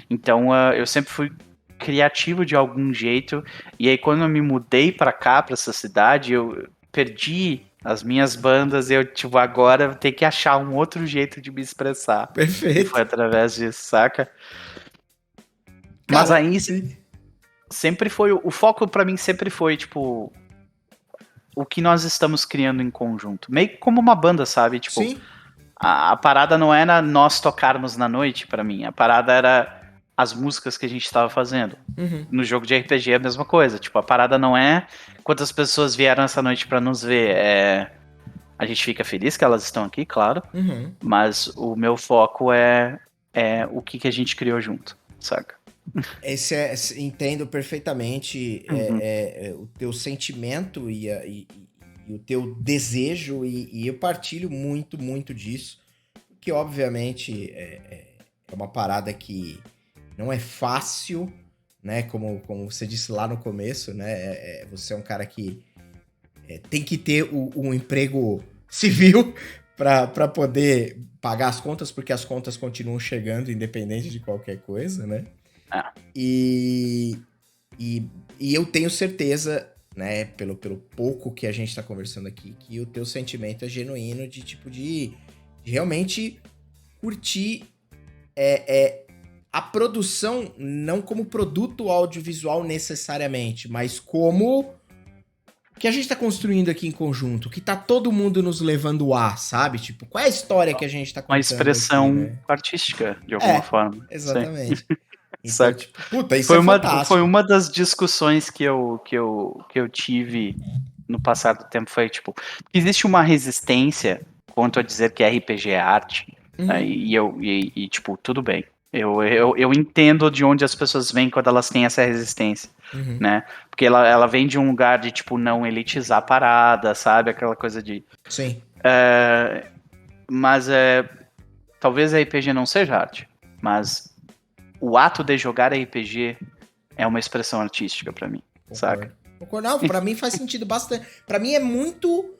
Então, eu sempre fui criativo de algum jeito. E aí, quando eu me mudei pra cá, pra essa cidade, eu perdi as minhas bandas. Eu, tipo, agora tenho que achar um outro jeito de me expressar. Perfeito. E foi através disso, saca? Mas Cara, aí, sim. sempre foi... O foco pra mim sempre foi, tipo... o que nós estamos criando em conjunto. Meio que como uma banda, sabe? Tipo, Sim. a parada não era nós tocarmos na noite, pra mim. A parada era as músicas que a gente estava fazendo. No jogo de RPG é a mesma coisa. Tipo, a parada não é quantas pessoas vieram essa noite pra nos ver. A gente fica feliz que elas estão aqui, claro. Mas o meu foco é o que a gente criou junto, saca? Entendo perfeitamente o teu sentimento e o teu desejo, e eu partilho muito, muito disso, que obviamente é uma parada que não é fácil, né? Como você disse lá no começo, né? Você é um cara que tem que ter um emprego civil para poder pagar as contas, porque as contas continuam chegando independente de qualquer coisa, né? E eu tenho certeza, né, pelo pouco que a gente tá conversando aqui, que o teu sentimento é genuíno de realmente curtir a produção, não como produto audiovisual necessariamente, mas como que a gente tá construindo aqui em conjunto, que tá todo mundo nos levando sabe? Tipo, qual é a história que a gente tá contando uma expressão aqui, né? Artística, de alguma forma. Exatamente. Sim. Então, tipo, puta, isso foi fantástico. Foi uma das discussões que eu tive no passar do tempo, foi tipo, existe uma resistência quanto a dizer que RPG é arte, né? E tipo, tudo bem. Eu entendo de onde as pessoas vêm quando elas têm essa resistência, né? Porque ela vem de um lugar de, tipo, não elitizar a parada, sabe? Aquela coisa de... Sim. Mas talvez a RPG não seja arte, mas o ato de jogar RPG é uma expressão artística pra mim, saca? Concordo. Não, pra mim faz sentido bastante. Pra mim é muito...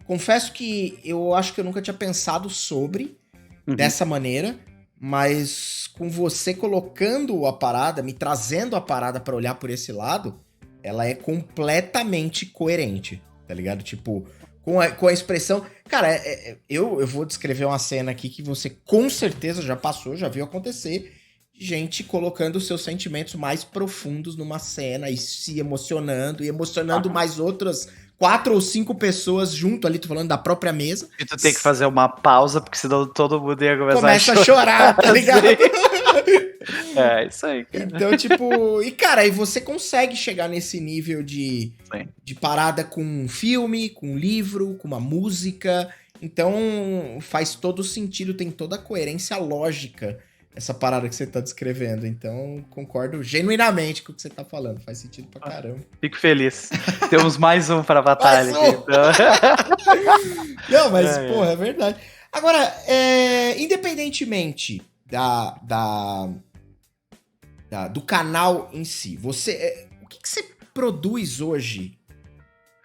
confesso que eu acho que eu nunca tinha pensado sobre dessa maneira, mas com você colocando a parada, me trazendo a parada pra olhar por esse lado, ela é completamente coerente, tá ligado? Tipo, com a expressão... Cara, eu vou descrever uma cena aqui que você com certeza já passou, já viu acontecer. Gente colocando os seus sentimentos mais profundos numa cena e se emocionando, e emocionando mais outras 4 ou 5 pessoas junto ali, tô falando da própria mesa. E tu tem que fazer uma pausa, porque senão todo mundo ia começa a chorar, tá ligado? Isso aí, cara. Então, tipo... E, cara, aí você consegue chegar nesse nível de parada com um filme, com um livro, com uma música. Então, faz todo sentido, tem toda a coerência lógica essa parada que você tá descrevendo. Então, concordo genuinamente com o que você tá falando. Faz sentido pra caramba. Fico feliz. Temos mais um pra batalha. Mais um! Então. Não, mas, porra, é verdade. Agora, independentemente Tá, do canal em si. O que você produz hoje?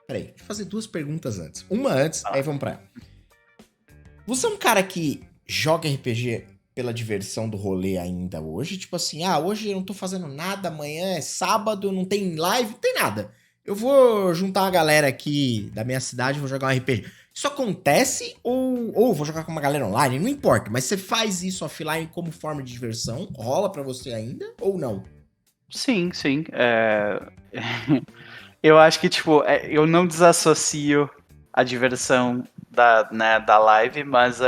Peraí, deixa eu fazer 2 perguntas antes. Uma antes, aí vamos pra ela. Você é um cara que joga RPG pela diversão do rolê ainda hoje? Tipo assim, hoje eu não tô fazendo nada, amanhã é sábado, não tem live, não tem nada. Eu vou juntar uma galera aqui da minha cidade e vou jogar um RPG. Isso acontece ou vou jogar com uma galera online? Não importa, mas você faz isso offline como forma de diversão? Rola pra você ainda ou não? Sim. Eu acho que, tipo, eu não desassocio a diversão da live, mas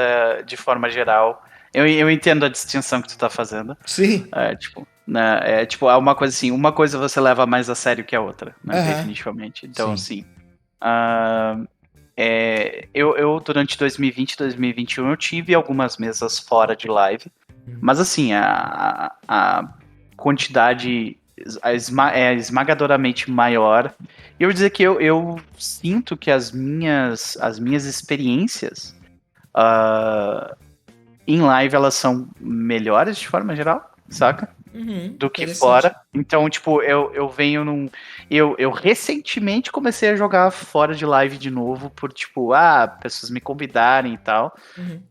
de forma geral, eu entendo a distinção que tu tá fazendo. Sim. É uma coisa assim, uma coisa você leva mais a sério que a outra, né? Definitivamente. Então, Sim. assim, eu durante 2020 e 2021 eu tive algumas mesas fora de live, mas assim, a quantidade é esmagadoramente maior. E eu vou dizer que eu sinto que as minhas experiências em live elas são melhores de forma geral, saca? Do que fora. Então, tipo, eu venho num. Eu recentemente comecei a jogar fora de live de novo, por tipo, pessoas me convidarem e tal.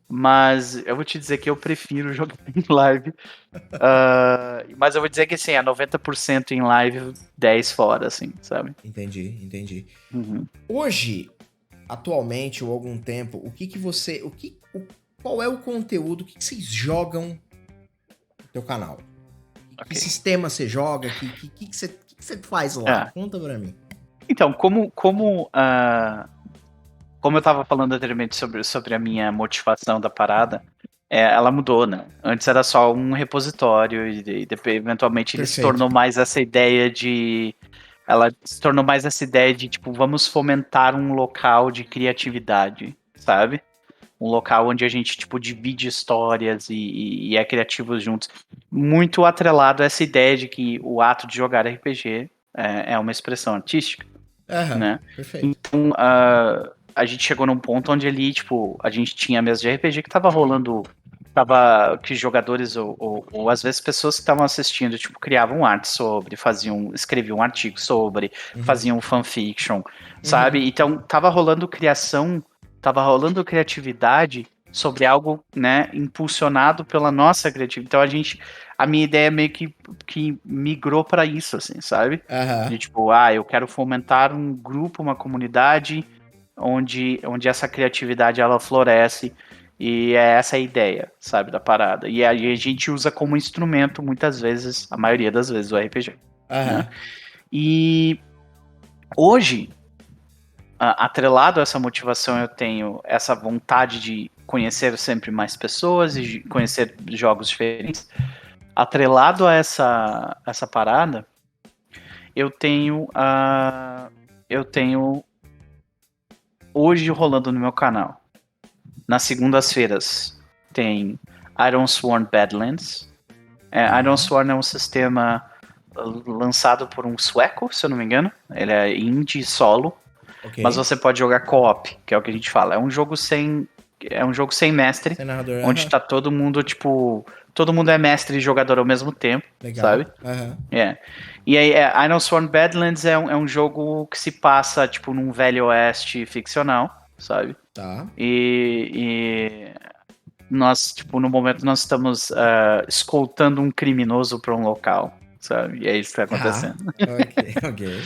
Mas eu vou te dizer que eu prefiro jogar em live. Mas eu vou dizer que assim, é 90% em live, 10 fora, assim, sabe? Entendi. Hoje, atualmente ou há algum tempo, qual é o conteúdo que vocês jogam no teu canal? Que sistema você joga? Que você faz lá? Conta pra mim. Então, como eu tava falando anteriormente sobre a minha motivação da parada, ela mudou, né? Antes era só um repositório e depois, eventualmente, ele se tornou mais essa ideia de... Ela se tornou mais essa ideia de, tipo, vamos fomentar um local de criatividade, sabe? Um local onde a gente, tipo, divide histórias e é criativo juntos. Muito atrelado a essa ideia de que o ato de jogar RPG é uma expressão artística, né? Perfeito. Então, a gente chegou num ponto onde ali, tipo, a gente tinha mesa de RPG que tava rolando, que jogadores ou às vezes pessoas que estavam assistindo, tipo, criavam arte sobre, escreviam um artigo sobre, faziam fanfiction, sabe? Então, tava rolando criatividade sobre algo, né, impulsionado pela nossa criatividade. Então a minha ideia meio que migrou para isso, assim, sabe? De tipo, eu quero fomentar um grupo, uma comunidade onde essa criatividade ela floresce, e é essa a ideia, sabe, da parada. E aí a gente usa como instrumento muitas vezes, a maioria das vezes, o RPG. Né? E hoje, atrelado a essa motivação, eu tenho essa vontade de conhecer sempre mais pessoas e conhecer jogos diferentes. Atrelado a essa parada, eu tenho hoje rolando no meu canal. Nas segundas-feiras tem Ironsworn Badlands. Ironsworn é um sistema lançado por um sueco, se eu não me engano. Ele é indie solo. Mas você pode jogar co-op, que é o que a gente fala. É um jogo sem mestre, sem narrador, onde tá todo mundo, tipo... Todo mundo é mestre e jogador ao mesmo tempo, sabe? E aí, Ironsworn Badlands é um jogo que se passa, tipo, num velho oeste ficcional, sabe? Tá. E nós, tipo, no momento nós estamos escoltando um criminoso para um local, sabe? E é isso que tá acontecendo. Ok.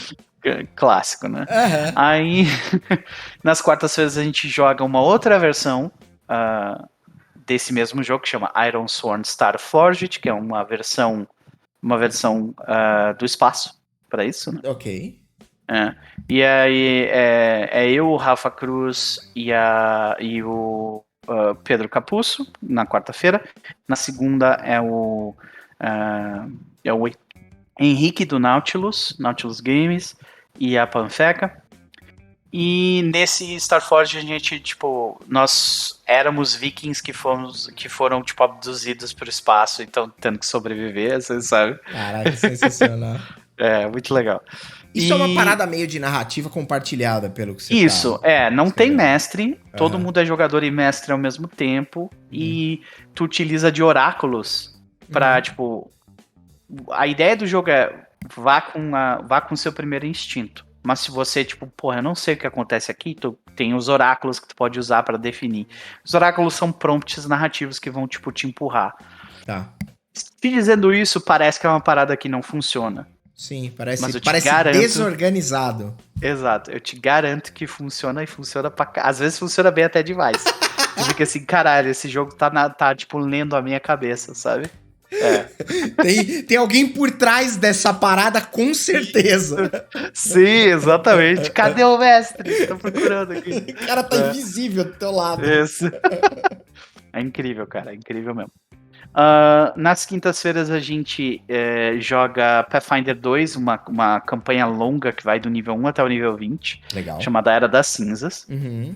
Clássico, né? Aí, nas quartas-feiras a gente joga uma outra versão desse mesmo jogo, que chama Ironsworn Starforged, que é uma versão do espaço para isso, né? Ok. E aí eu, o Rafa Cruz e o Pedro Capuzzo na quarta-feira. Na segunda é o Henrique do Nautilus Games e a Panfeca. E nesse Starforge a gente, tipo, nós éramos vikings que foram, tipo, abduzidos pro espaço, então tendo que sobreviver, você sabe? Caraca, sensacional. Muito legal. Isso é uma parada meio de narrativa compartilhada, pelo que você Isso, não tem mestre, todo Aham. mundo é jogador e mestre ao mesmo tempo, e tu utiliza de oráculos pra, tipo, A ideia do jogo é vá com o seu primeiro instinto. Mas se você, tipo, porra, eu não sei o que acontece aqui, tem os oráculos que tu pode usar pra definir. Os oráculos são prompts narrativos que vão, tipo, te empurrar. Tá. Te dizendo isso, parece que é uma parada que não funciona. Sim, Mas eu te parece garanto. desorganizado. Exato, eu te garanto que funciona e funciona pra. Às vezes funciona bem até demais. Tu fica assim, caralho, esse jogo tá tipo, lendo a minha cabeça, sabe? É. Tem alguém por trás dessa parada, com certeza. Sim, exatamente. Cadê o mestre? Tô procurando aqui. O cara tá invisível do teu lado. Isso. É incrível, cara, é incrível mesmo. Nas quintas-feiras a gente joga Pathfinder 2, uma campanha longa que vai do nível 1 até o nível 20. Legal. Chamada Era das Cinzas. Uhum.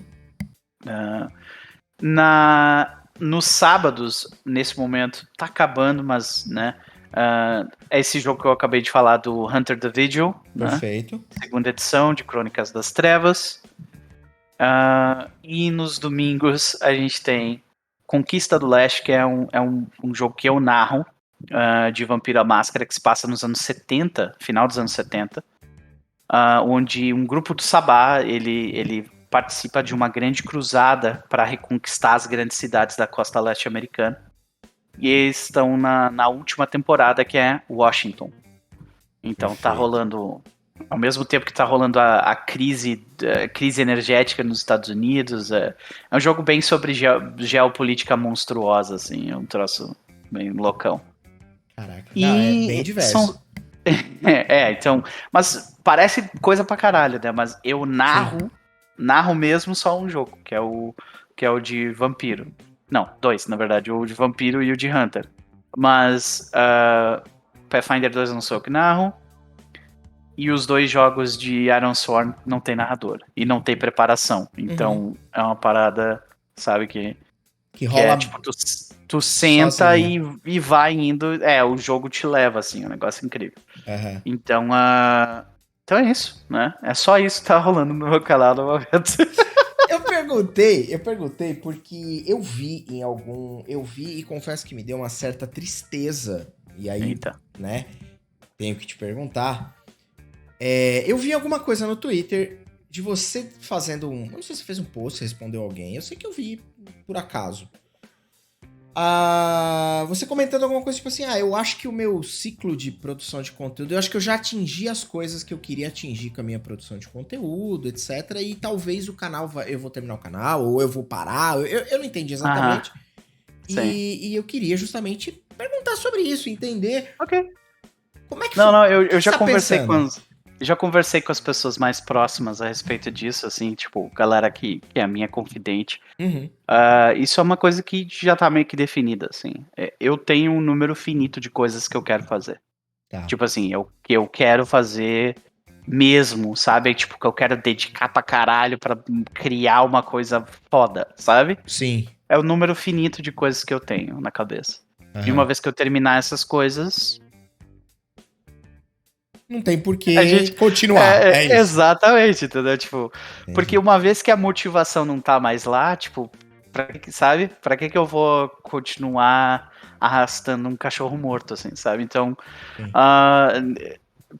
Nos sábados, nesse momento, tá acabando, mas, né? É esse jogo que eu acabei de falar do Hunter the Vigil, Perfeito. né? Segunda edição de Crônicas das Trevas. E nos domingos a gente tem Conquista do Leste, que é um jogo que eu narro, de Vampiro à Máscara, que se passa nos anos 70, final dos anos 70, onde um grupo do Sabá, ele participa de uma grande cruzada para reconquistar as grandes cidades da costa leste americana. E eles estão na última temporada, que é Washington. Então Perfeito. Tá rolando, ao mesmo tempo que tá rolando a crise energética nos Estados Unidos. É um jogo bem sobre geopolítica monstruosa, assim, é um troço bem loucão. Caraca, não, é bem diverso. Então, mas parece coisa pra caralho, né? Mas eu narro mesmo só um jogo, que é o de vampiro. Não, 2, na verdade, o de vampiro e o de Hunter. Mas Pathfinder 2 eu não sou eu que narro. E os 2 jogos de Ironsworn não tem narrador. E não tem preparação. Então é uma parada, sabe, que rola. É, tipo, tu senta e vai indo. O jogo te leva, assim, é um negócio incrível. Uhum. Então, então é isso, né? É só isso que tá rolando no meu canal no momento. Eu perguntei porque eu vi e confesso que me deu uma certa tristeza. E aí, Eita. Né, tenho que te perguntar. Eu vi alguma coisa no Twitter de você fazendo eu não sei se você fez um post, respondeu alguém. Eu sei que eu vi, por acaso. Você comentando alguma coisa tipo assim, eu acho que o meu ciclo de produção de conteúdo, eu acho que eu já atingi as coisas que eu queria atingir com a minha produção de conteúdo, etc. E talvez o canal, eu vou terminar o canal, ou eu vou parar, eu não entendi exatamente. E eu queria justamente perguntar sobre isso, entender. Ok. Como é que eu já conversei já conversei com as pessoas mais próximas a respeito disso, assim, tipo, galera que é a minha confidente. Uhum. Isso é uma coisa que já tá meio que definida, assim. Eu tenho um número finito de coisas que eu quero fazer. Tá. Tipo assim, eu quero fazer mesmo, sabe? Tipo, que eu quero dedicar pra caralho pra criar uma coisa foda, sabe? Sim. É o número finito de coisas que eu tenho na cabeça. Uhum. E uma vez que eu terminar essas coisas... Não tem por que continuar, é isso. Exatamente, entendeu? Tipo, porque uma vez que a motivação não tá mais lá, tipo, sabe? Pra que eu vou continuar arrastando um cachorro morto, assim, sabe? Então,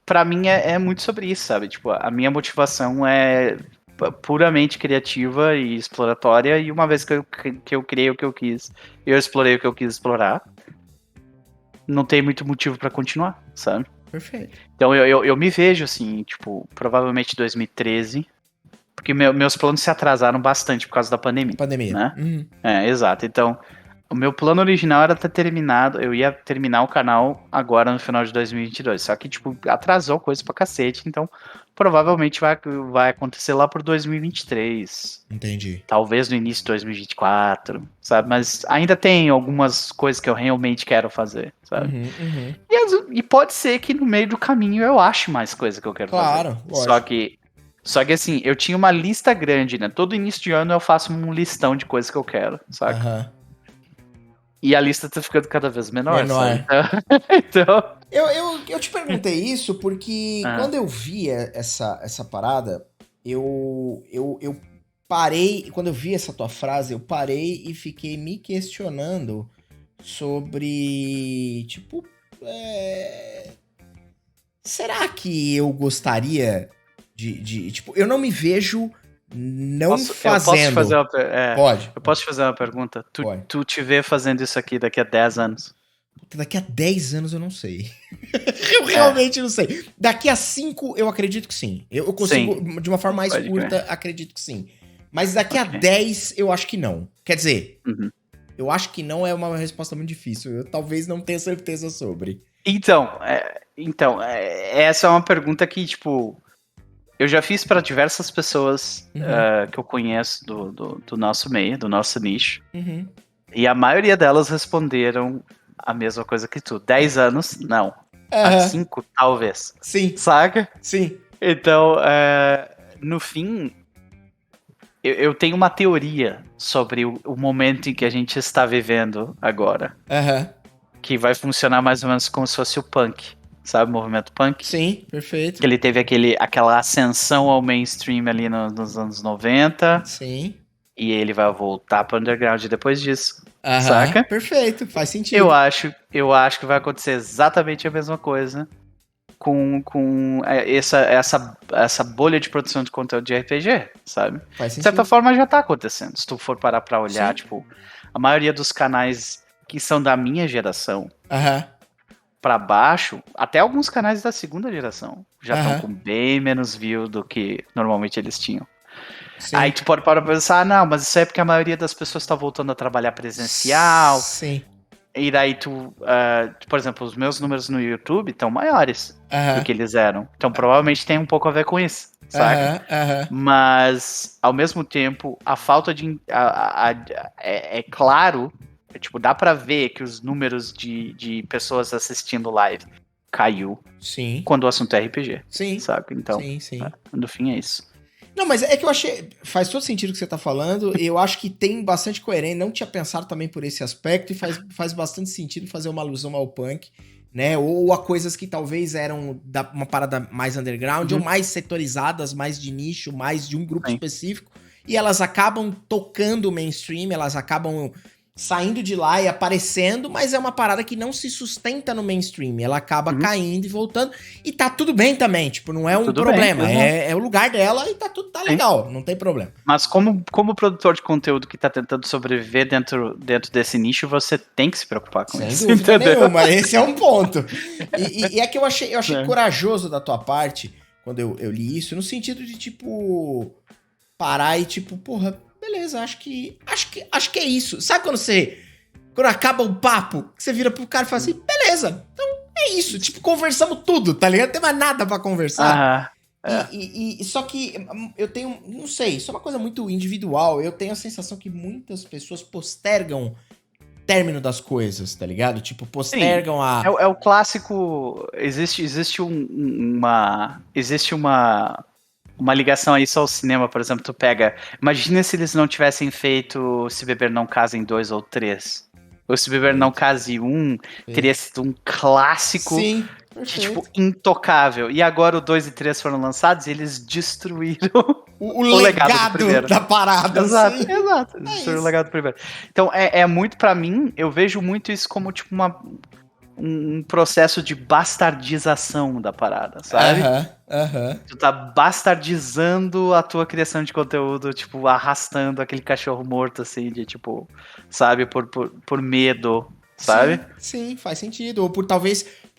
pra mim é muito sobre isso, sabe? Tipo, a minha motivação é puramente criativa e exploratória, e uma vez que eu criei o que eu quis, eu explorei o que eu quis explorar, não tem muito motivo pra continuar, sabe? Perfeito. Então eu me vejo assim, tipo, provavelmente 2013, porque meus planos se atrasaram bastante por causa da pandemia. Né? Uhum. Exato. Então, o meu plano original era ter terminado, eu ia terminar o canal agora no final de 2022, só que, tipo, atrasou coisa pra cacete, então provavelmente vai acontecer lá por 2023. Entendi. Talvez no início de 2024, sabe? Mas ainda tem algumas coisas que eu realmente quero fazer, sabe? Uhum. E pode ser que no meio do caminho eu ache mais coisa que eu quero fazer. Claro, lógico. Só que assim, eu tinha uma lista grande, né? Todo início de ano eu faço um listão de coisas que eu quero, saca? E a lista tá ficando cada vez menor. Sabe? Então... Eu te perguntei isso porque quando eu vi essa parada, eu parei, quando eu vi essa tua frase, eu parei e fiquei me questionando sobre, tipo, Será que eu gostaria de tipo, eu não me vejo não fazendo. Pode. Eu posso te fazer uma pergunta? Pode. Tu te vê fazendo isso aqui daqui a 10 anos? Daqui a 10 anos eu não sei. Eu realmente não sei. Daqui a 5 eu acredito que sim. Eu consigo, sim, de uma forma mais curta, acredito que sim. Mas daqui a 10 eu acho que não. Quer dizer, eu acho que não é uma resposta muito difícil. Eu talvez não tenha certeza sobre. Então, essa é uma pergunta que, tipo, eu já fiz para diversas pessoas que eu conheço do nosso meio, do nosso nicho. E a maioria delas responderam a mesma coisa que tu. 10 anos, não. Há 5, talvez. Sim. Saca? Sim. Então, no fim, eu tenho uma teoria sobre o momento em que a gente está vivendo agora. Que vai funcionar mais ou menos como se fosse o punk. Sabe o movimento punk? Sim, perfeito. Que ele teve aquela ascensão ao mainstream ali nos anos 90. Sim. E ele vai voltar para o underground depois disso. Saca? Perfeito, faz sentido. Eu acho que vai acontecer exatamente a mesma coisa com essa bolha de produção de conteúdo de RPG, sabe? Faz sentido. De certa forma já tá acontecendo. Se tu for parar pra olhar, tipo, a maioria dos canais que são da minha geração pra baixo, até alguns canais da segunda geração já estão com bem menos view do que normalmente eles tinham. Sim. Aí tu pode parar pra pensar, não, mas isso é porque a maioria das pessoas tá voltando a trabalhar presencial. Sim. E daí por exemplo, os meus números no YouTube estão maiores do que eles eram. Então provavelmente tem um pouco a ver com isso, saca? Mas, ao mesmo tempo, a falta de... é claro, tipo, dá pra ver que os números de pessoas assistindo live caiu. Sim. Quando o assunto é RPG. Sim. Saca? Então, no fim é isso. Não, mas é que eu achei... Faz todo sentido o que você tá falando. Eu acho que tem bastante coerência. Não tinha pensado também por esse aspecto. E faz bastante sentido fazer uma alusão ao punk, né? Ou a coisas que talvez eram uma parada mais underground, ou mais setorizadas, mais de nicho, mais de um grupo específico. E elas acabam tocando o mainstream, elas acabam saindo de lá e aparecendo, mas é uma parada que não se sustenta no mainstream. Ela acaba caindo e voltando. E tá tudo bem também, tipo, não é um problema. É o lugar dela e tá legal, não tem problema. Mas como produtor de conteúdo que tá tentando sobreviver dentro desse nicho, você tem que se preocupar com isso. Sem dúvida nenhuma, esse é um ponto. E é que eu achei corajoso da tua parte, quando eu li isso, no sentido de, tipo, parar e, tipo, porra, beleza, acho que é isso. Sabe quando acaba o papo, você vira pro cara e fala assim, beleza, então é isso. Tipo, conversamos tudo, tá ligado? Não tem mais nada pra conversar. Só que eu tenho, não sei, isso é uma coisa muito individual. Eu tenho a sensação que muitas pessoas postergam o término das coisas, tá ligado? Tipo, postergam É o clássico, existe uma ligação a isso ao cinema, por exemplo, tu pega... Imagina se eles não tivessem feito Se Beber Não Case em 2 ou 3. Ou Se Beber Não Case 1 teria sido um clássico, tipo, intocável. E agora o 2 e 3 foram lançados e eles destruíram o legado do primeiro. Da parada. Exato. Destruíram o legado do primeiro. Então, é muito, pra mim, eu vejo muito isso como, tipo, um processo de bastardização da parada, sabe? Tu tá bastardizando a tua criação de conteúdo, tipo, arrastando aquele cachorro morto, assim, de tipo, sabe, por medo, sabe? Sim, faz sentido. Ou por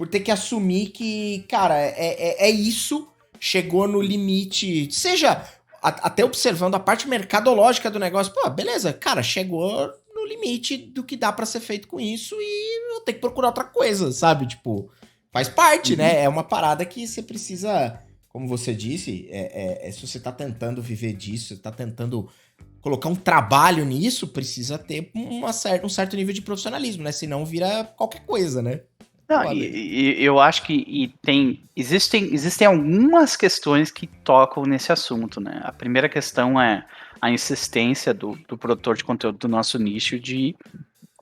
ter que assumir que, cara, é isso, chegou no limite, seja até observando a parte mercadológica do negócio, pô, beleza, cara, chegou no limite do que dá pra ser feito com isso e eu tenho que procurar outra coisa, sabe? Tipo, faz parte, né? É uma parada que você precisa, como você disse, se você tá tentando viver disso, você tá tentando colocar um trabalho nisso, precisa ter um certo nível de profissionalismo, né? Senão vira qualquer coisa, né? Não, e eu acho que existem algumas questões que tocam nesse assunto, né? A primeira questão é a insistência do produtor de conteúdo do nosso nicho de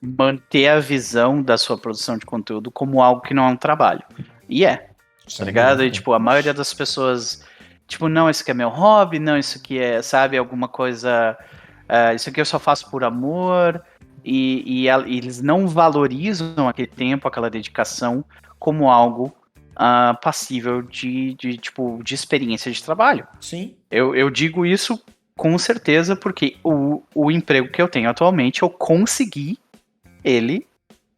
manter a visão da sua produção de conteúdo como algo que não é um trabalho. E tá ligado? E, tipo, a maioria das pessoas, tipo, não, isso aqui é meu hobby, não, isso aqui é, sabe, alguma coisa, isso aqui eu só faço por amor, e eles não valorizam aquele tempo, aquela dedicação, como algo passível de experiência de trabalho. Sim. Eu digo isso com certeza porque o emprego que eu tenho atualmente, eu consegui ele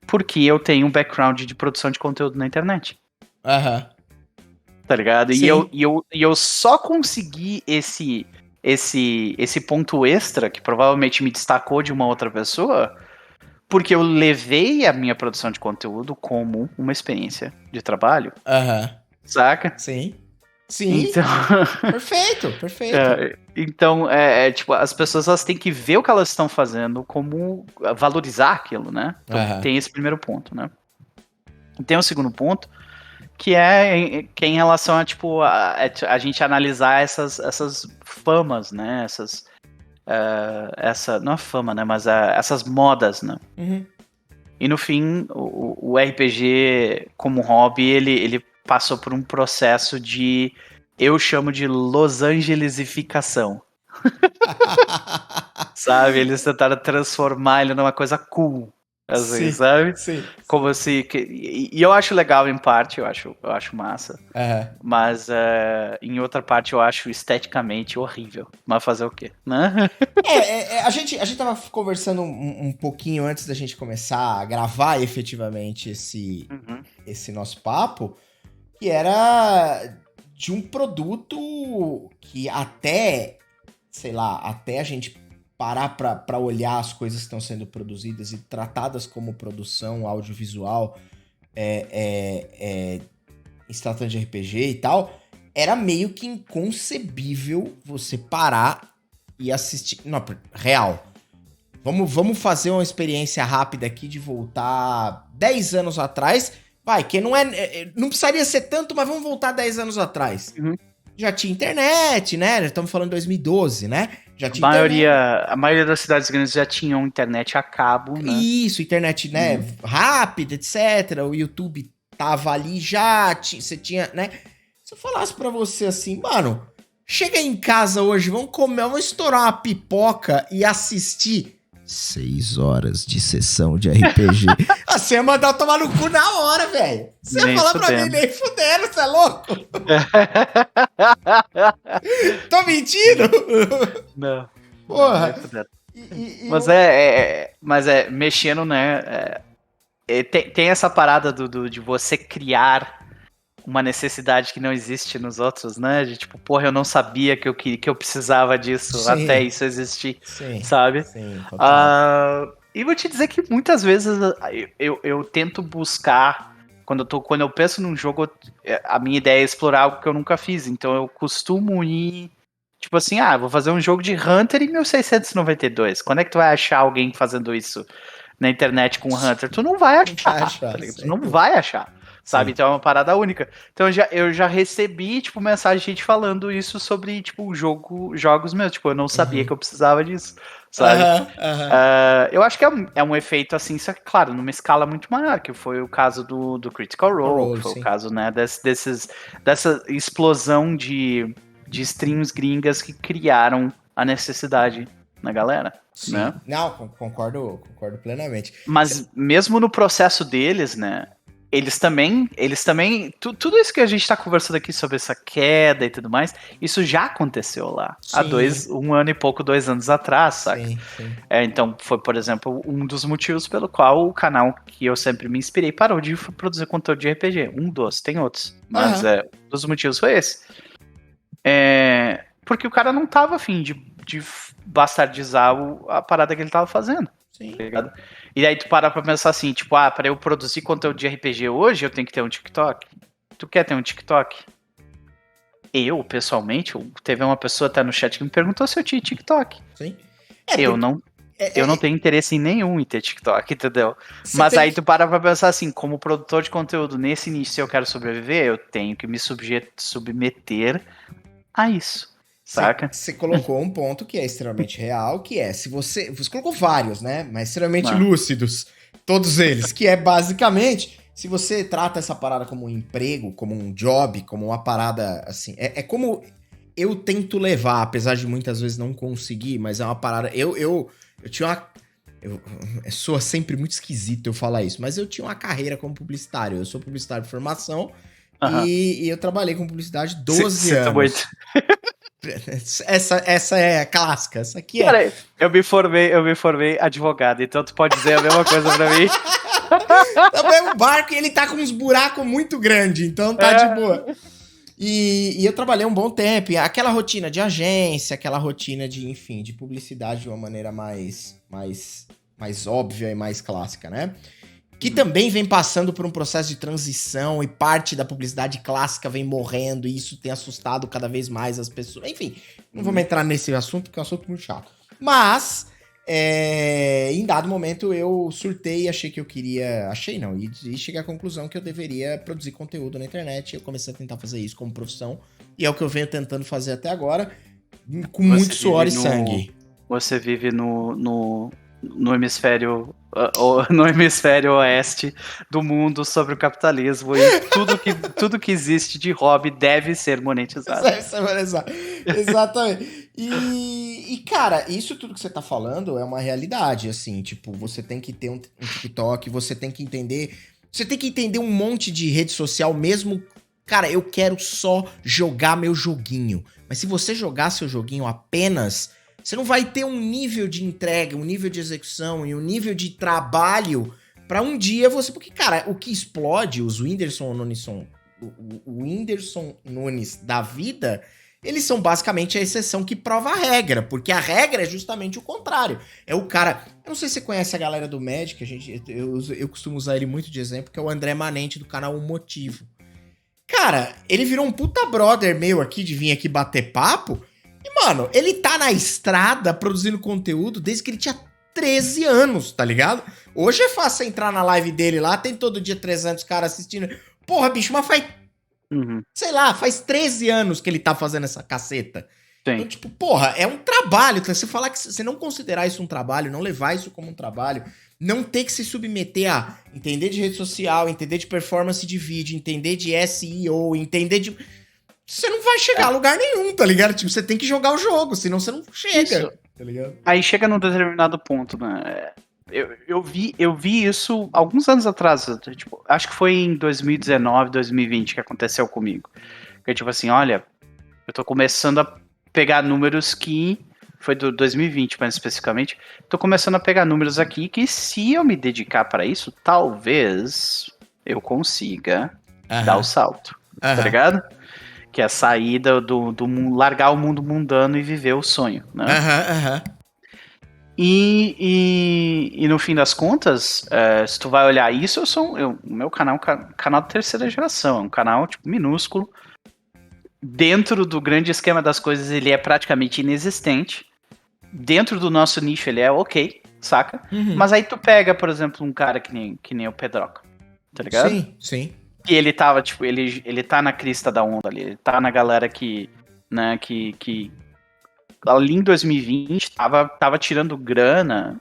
porque eu tenho um background de produção de conteúdo na internet. Aham. Tá ligado? Sim. E eu só consegui esse ponto extra, que provavelmente me destacou de uma outra pessoa, porque eu levei a minha produção de conteúdo como uma experiência de trabalho. Aham. Saca? Sim. Sim. Então, Perfeito, perfeito. então tipo, as pessoas elas têm que ver o que elas estão fazendo, como valorizar aquilo, né? Então tem esse primeiro ponto, né? E tem o segundo ponto, que é em relação a, tipo, a gente analisar essas famas, né? Não a fama, né? Mas essas modas, né? Uhum. E no fim, o RPG, como hobby, ele passou por um processo de, eu chamo de Los Angelesificação. Sabe? Eles tentaram transformar ele numa coisa cool, assim, Sim, sabe? sim. Como se... E eu acho legal em parte, eu acho massa. Aham. Mas em outra parte eu acho esteticamente horrível. Mas fazer o quê, né? A gente tava conversando um pouquinho antes da gente começar a gravar efetivamente Uhum. esse nosso papo, que era de um produto que até, sei lá, até a gente parar pra olhar as coisas que estão sendo produzidas e tratadas como produção audiovisual em se tratando de RPG e tal, era meio que inconcebível você parar e assistir. Não, real. Vamos fazer uma experiência rápida aqui de voltar 10 anos atrás. Vai, que não não precisaria ser tanto, mas vamos voltar 10 anos atrás. Uhum. Já tinha internet, né? Estamos falando de 2012, né? Já tinha internet. A maioria das cidades grandes já tinham internet a cabo, né? Isso, internet, né? Rápida, etc. O YouTube tava ali já, você tinha, né? Se eu falasse pra você assim, mano, chega em casa hoje, vamos comer, vamos estourar uma pipoca e assistir 6 horas de sessão de RPG. Você ia mandar eu tomar no cu na hora, velho. Você ia falar pra mim, nem fudendo, você é louco? Tô mentindo? Não. Porra. Mas mexendo, né? Tem essa parada de você criar uma necessidade que não existe nos outros, né? De tipo, porra, eu não sabia que eu precisava disso até isso existir, sabe? Sim, total. E vou te dizer que muitas vezes eu tento buscar, quando eu penso num jogo, a minha ideia é explorar algo que eu nunca fiz, então eu costumo ir, tipo assim, vou fazer um jogo de Hunter em 1692, quando é que tu vai achar alguém fazendo isso na internet com o Hunter? Tu não vai achar, tá ligado? Tu não vai achar. Sabe? Então é uma parada única. Então eu já recebi, tipo, mensagem de gente falando isso sobre, tipo, jogos meus. Tipo, eu não sabia que eu precisava disso, sabe? Eu acho que é um efeito assim, só que, claro, numa escala muito maior, que foi o caso do Critical Role, que foi o caso, né, dessa explosão de streams gringas que criaram a necessidade na galera. Sim. Né? Não, concordo plenamente. Mas mesmo no processo deles, né, eles também, tudo isso que a gente tá conversando aqui sobre essa queda e tudo mais, isso já aconteceu lá. Sim. Há 1 ano e pouco, 2 anos atrás, saca? Sim. Então foi, por exemplo, um dos motivos pelo qual o canal que eu sempre me inspirei parou de produzir conteúdo de RPG. Tem outros. Mas um dos motivos foi esse. Porque o cara não tava afim de bastardizar a parada que ele tava fazendo. Sim. Tá ligado? E aí tu para pra pensar assim, tipo, pra eu produzir conteúdo de RPG hoje, eu tenho que ter um TikTok. Tu quer ter um TikTok? Eu, pessoalmente, teve uma pessoa até no chat que me perguntou se eu tinha TikTok. Sim. Eu não tenho interesse em nenhum em ter TikTok, entendeu? Mas aí tu para pra pensar assim, como produtor de conteúdo, nesse início, se eu quero sobreviver, eu tenho que me submeter a isso. Saca? Você colocou um ponto que é extremamente real, que é, se você colocou vários, né, mas extremamente lúcidos, todos eles, que é basicamente, se você trata essa parada como um emprego, como um job, como uma parada, assim, é como eu tento levar, apesar de muitas vezes não conseguir, mas é uma parada, eu tinha Soa sempre muito esquisito eu falar isso, mas eu tinha uma carreira como publicitário. Eu sou publicitário de formação e eu trabalhei com publicidade 12 anos. Muito. Essa é a clássica. Essa aqui é. Cara, eu me formei advogado, então tu pode dizer a mesma coisa pra mim. Também um barco e ele tá com uns buracos muito grandes, então tá de boa. E eu trabalhei um bom tempo. E aquela rotina de agência, aquela rotina de, enfim, de publicidade de uma maneira mais óbvia e mais clássica, né? Que também vem passando por um processo de transição e parte da publicidade clássica vem morrendo e isso tem assustado cada vez mais as pessoas. Enfim, não vamos entrar nesse assunto porque é um assunto muito chato. Mas, em dado momento eu surtei e achei que eu queria... Achei não, e cheguei à conclusão que eu deveria produzir conteúdo na internet. Eu comecei a tentar fazer isso como profissão e é o que eu venho tentando fazer até agora, com muito suor e sangue. Você vive no hemisfério oeste do mundo sobre o capitalismo e tudo que existe de hobby deve ser monetizado. Exatamente. E, cara, isso tudo que você tá falando é uma realidade, assim, tipo, você tem que ter um TikTok, você tem que entender um monte de rede social mesmo. Cara, eu quero só jogar meu joguinho. Mas se você jogar seu joguinho apenas... Você não vai ter um nível de entrega, um nível de execução e um nível de trabalho pra um dia você... Porque, cara, o que explode, os Whindersson Nunes da vida, eles são basicamente a exceção que prova a regra, porque a regra é justamente o contrário. É o cara... Eu não sei se você conhece a galera do Magic, eu costumo usar ele muito de exemplo, que é o André Manente do canal Um Motivo. Cara, ele virou um puta brother meu aqui, de vir aqui bater papo... E, mano, ele tá na estrada produzindo conteúdo desde que ele tinha 13 anos, tá ligado? Hoje é fácil entrar na live dele lá, tem todo dia 300 caras assistindo. Porra, bicho, mas faz... Sei lá, faz 13 anos que ele tá fazendo essa caceta. Sim. Então, tipo, porra, é um trabalho. Você falar que você não considerar isso um trabalho, não levar isso como um trabalho, não ter que se submeter a entender de rede social, entender de performance de vídeo, entender de SEO, entender de... Você não vai chegar a lugar nenhum, tá ligado? Tipo, você tem que jogar o jogo, senão você não chega, isso. Tá ligado? Aí chega num determinado ponto, né? Eu vi isso alguns anos atrás, tipo, acho que foi em 2019, 2020 que aconteceu comigo. Que tipo assim, olha, eu tô começando a pegar números que... Foi do 2020, mais especificamente. Tô começando a pegar números aqui que se eu me dedicar pra isso, talvez eu consiga dar o salto, tá ligado? Que é a saída do largar o mundo mundano e viver o sonho, né? E no fim das contas, se tu vai olhar isso, o meu canal é um canal de terceira geração, é um canal tipo minúsculo. Dentro do grande esquema das coisas, ele é praticamente inexistente. Dentro do nosso nicho, ele é ok, saca? Mas aí tu pega, por exemplo, um cara que nem o Pedroca, tá ligado? Sim. E ele tava, tipo, ele tá na crista da onda ali, ele tá na galera que, né, que ali em 2020 tava tirando grana,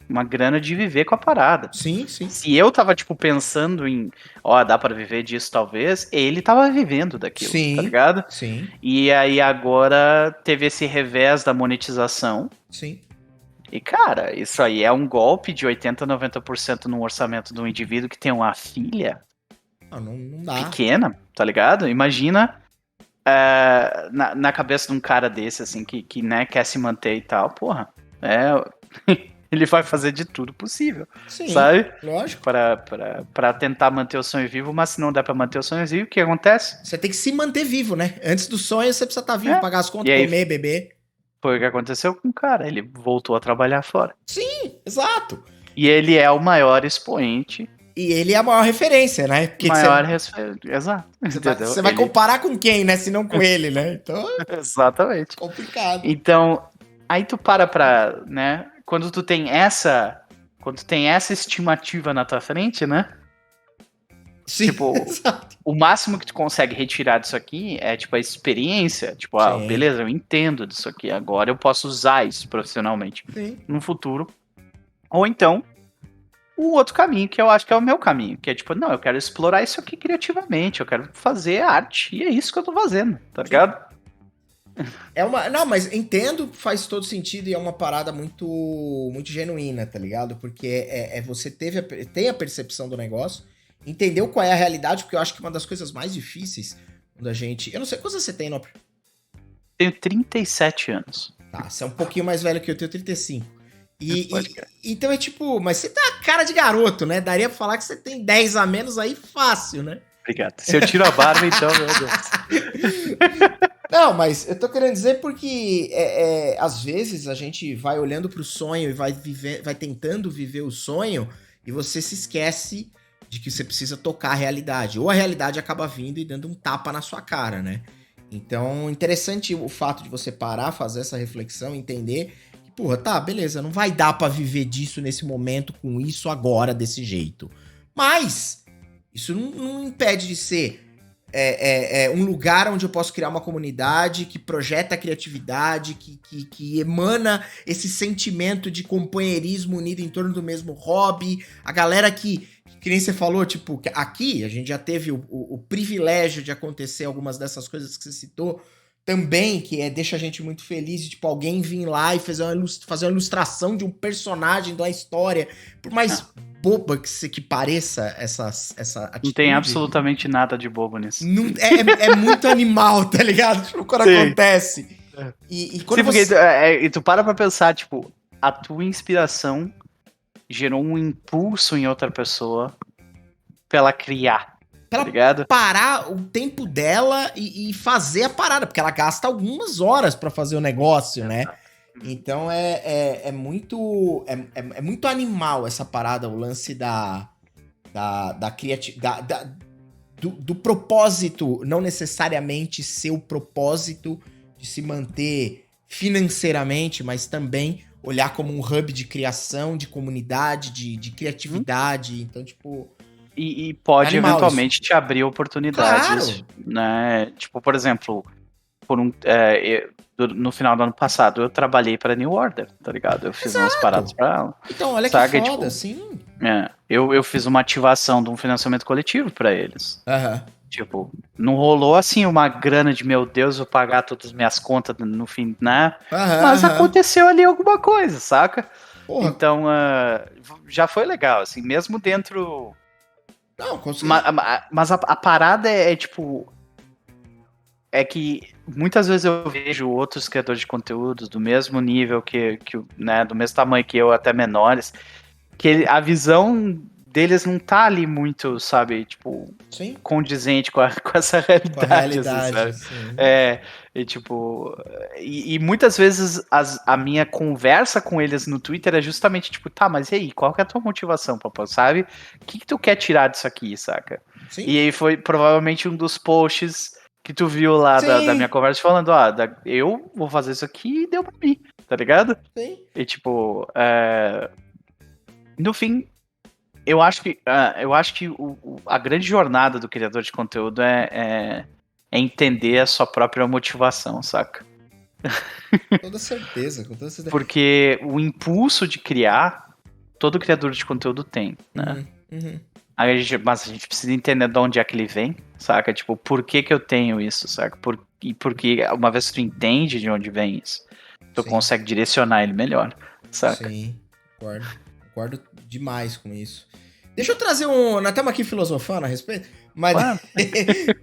uma grana de viver com a parada. Sim. Se eu tava, tipo, pensando em, dá pra viver disso talvez, ele tava vivendo daquilo, tá ligado? Sim. E aí agora teve esse revés da monetização. Sim. E, cara, isso aí é um golpe de 80%, 90% no orçamento de um indivíduo que tem uma filha... Não dá. Pequena, tá ligado? Imagina na cabeça de um cara desse, assim, que né, quer se manter e tal, porra, ele vai fazer de tudo possível, sabe? Lógico. Pra tentar manter o sonho vivo, mas se não der pra manter o sonho vivo, o que acontece? Você tem que se manter vivo, né? Antes do sonho, você precisa estar vivo, pagar as contas, comer, beber. Foi o que aconteceu com o cara, ele voltou a trabalhar fora. Sim, exato. E ele é o maior expoente. E ele é a maior referência, né? Porque exato. Você vai comparar com quem, né? Se não com ele, né? Então... Exatamente. Complicado. Então, aí tu pra, né? Quando tu tem essa estimativa na tua frente, né? Sim, tipo, exato. O máximo que tu consegue retirar disso aqui é, tipo, a experiência. Tipo, beleza, eu entendo disso aqui. Agora eu posso usar isso profissionalmente no futuro. Ou então... o outro caminho, que eu acho que é o meu caminho, que é tipo, não, eu quero explorar isso aqui criativamente, eu quero fazer arte, e é isso que eu tô fazendo, tá ligado? Não, mas entendo, faz todo sentido e é uma parada muito, muito genuína, tá ligado? Porque você tem a percepção do negócio, entendeu qual é a realidade, porque eu acho que uma das coisas mais difíceis quando a gente... Eu não sei, quantos você tem, Nopper? Tenho 37 anos. Tá, você é um pouquinho mais velho que eu, tenho 35. Então é tipo, mas você tem a cara de garoto, né? Daria pra falar que você tem 10 a menos aí fácil, né? Obrigado. Se eu tiro a barba, então, meu Deus. Não, mas eu tô querendo dizer porque às vezes a gente vai olhando pro sonho e vai tentando viver o sonho e você se esquece de que você precisa tocar a realidade. Ou a realidade acaba vindo e dando um tapa na sua cara, né? Então, interessante o fato de você parar, fazer essa reflexão, entender que, porra, tá, beleza, não vai dar pra viver disso nesse momento, com isso agora, desse jeito. Mas isso não impede de ser um lugar onde eu posso criar uma comunidade que projeta a criatividade, que emana esse sentimento de companheirismo unido em torno do mesmo hobby. A galera que nem você falou, tipo, aqui a gente já teve o privilégio de acontecer algumas dessas coisas que você citou também, que deixa a gente muito feliz de, tipo, alguém vir lá e fazer uma ilustração de um personagem, de uma história, por mais boba que pareça essa atitude. Não tem absolutamente nada de bobo nisso. Não, é muito animal, tá ligado? Tipo, quando acontece. E quando porque tu para pra pensar, tipo, a tua inspiração gerou um impulso em outra pessoa pra ela criar, tá ligado? Parar o tempo dela e fazer a parada, porque ela gasta algumas horas pra fazer o negócio, né? Então é muito animal essa parada, o lance da criatividade, do propósito, não necessariamente ser o propósito de se manter financeiramente, mas também olhar como um hub de criação, de comunidade, de criatividade. Então, tipo... E pode eventualmente te abrir oportunidades, né? Tipo, por exemplo, no final do ano passado eu trabalhei pra New Order, tá ligado? Eu fiz umas paradas pra ela. Então, olha que foda, tipo, assim. Eu fiz uma ativação de um financiamento coletivo pra eles. Aham. Tipo, não rolou assim uma grana de, meu Deus, vou pagar todas as minhas contas no fim, né? Mas aconteceu ali alguma coisa, saca? Porra. Então, já foi legal, assim, mesmo dentro... Não, consegui. Mas a parada tipo... É que muitas vezes eu vejo outros criadores de conteúdos do mesmo nível né, do mesmo tamanho que eu, até menores, que a visão deles não tá ali muito, sabe, tipo, sim, condizente com essa realidade. Com a realidade, assim, sabe? E tipo, e muitas vezes a minha conversa com eles no Twitter é justamente tipo, tá, mas e aí, qual que é a tua motivação, papai, sabe? O que tu quer tirar disso aqui, saca? Sim. E aí foi provavelmente um dos posts que tu viu lá da minha conversa falando, eu vou fazer isso aqui e deu pra mim, tá ligado? Sim. E tipo, no fim, eu acho que a grande jornada do criador de conteúdo é entender a sua própria motivação, saca? Com toda certeza. Porque o impulso de criar, todo criador de conteúdo tem, né? Uhum. Mas a gente precisa entender de onde é que ele vem, saca? Tipo, por que eu tenho isso, saca? Porque uma vez que tu entende de onde vem isso, tu consegue direcionar ele melhor, saca? Sim, concordo demais com isso. Deixa eu trazer nós estamos aqui filosofando a respeito, mas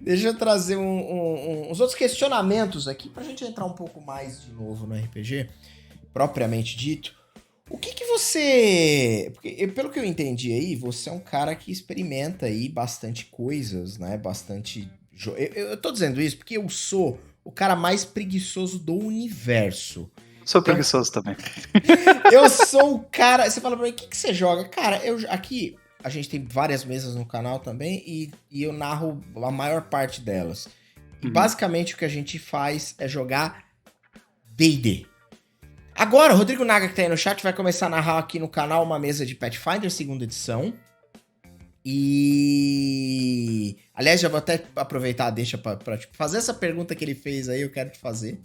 deixa eu trazer uns outros questionamentos aqui pra gente entrar um pouco mais de novo no RPG, propriamente dito. O que você... Porque, pelo que eu entendi aí, você é um cara que experimenta aí bastante coisas, né? Bastante... Eu tô dizendo isso porque eu sou o cara mais preguiçoso do universo. Sou preguiçoso também. Eu sou o cara... Você fala pra mim, o que você joga? Cara, aqui a gente tem várias mesas no canal também e eu narro a maior parte delas. E basicamente o que a gente faz é jogar D&D. Agora, o Rodrigo Naga, que tá aí no chat, vai começar a narrar aqui no canal uma mesa de Pathfinder, segunda edição. E... Aliás, já vou até aproveitar a deixa pra tipo, fazer essa pergunta que ele fez aí, eu quero te fazer.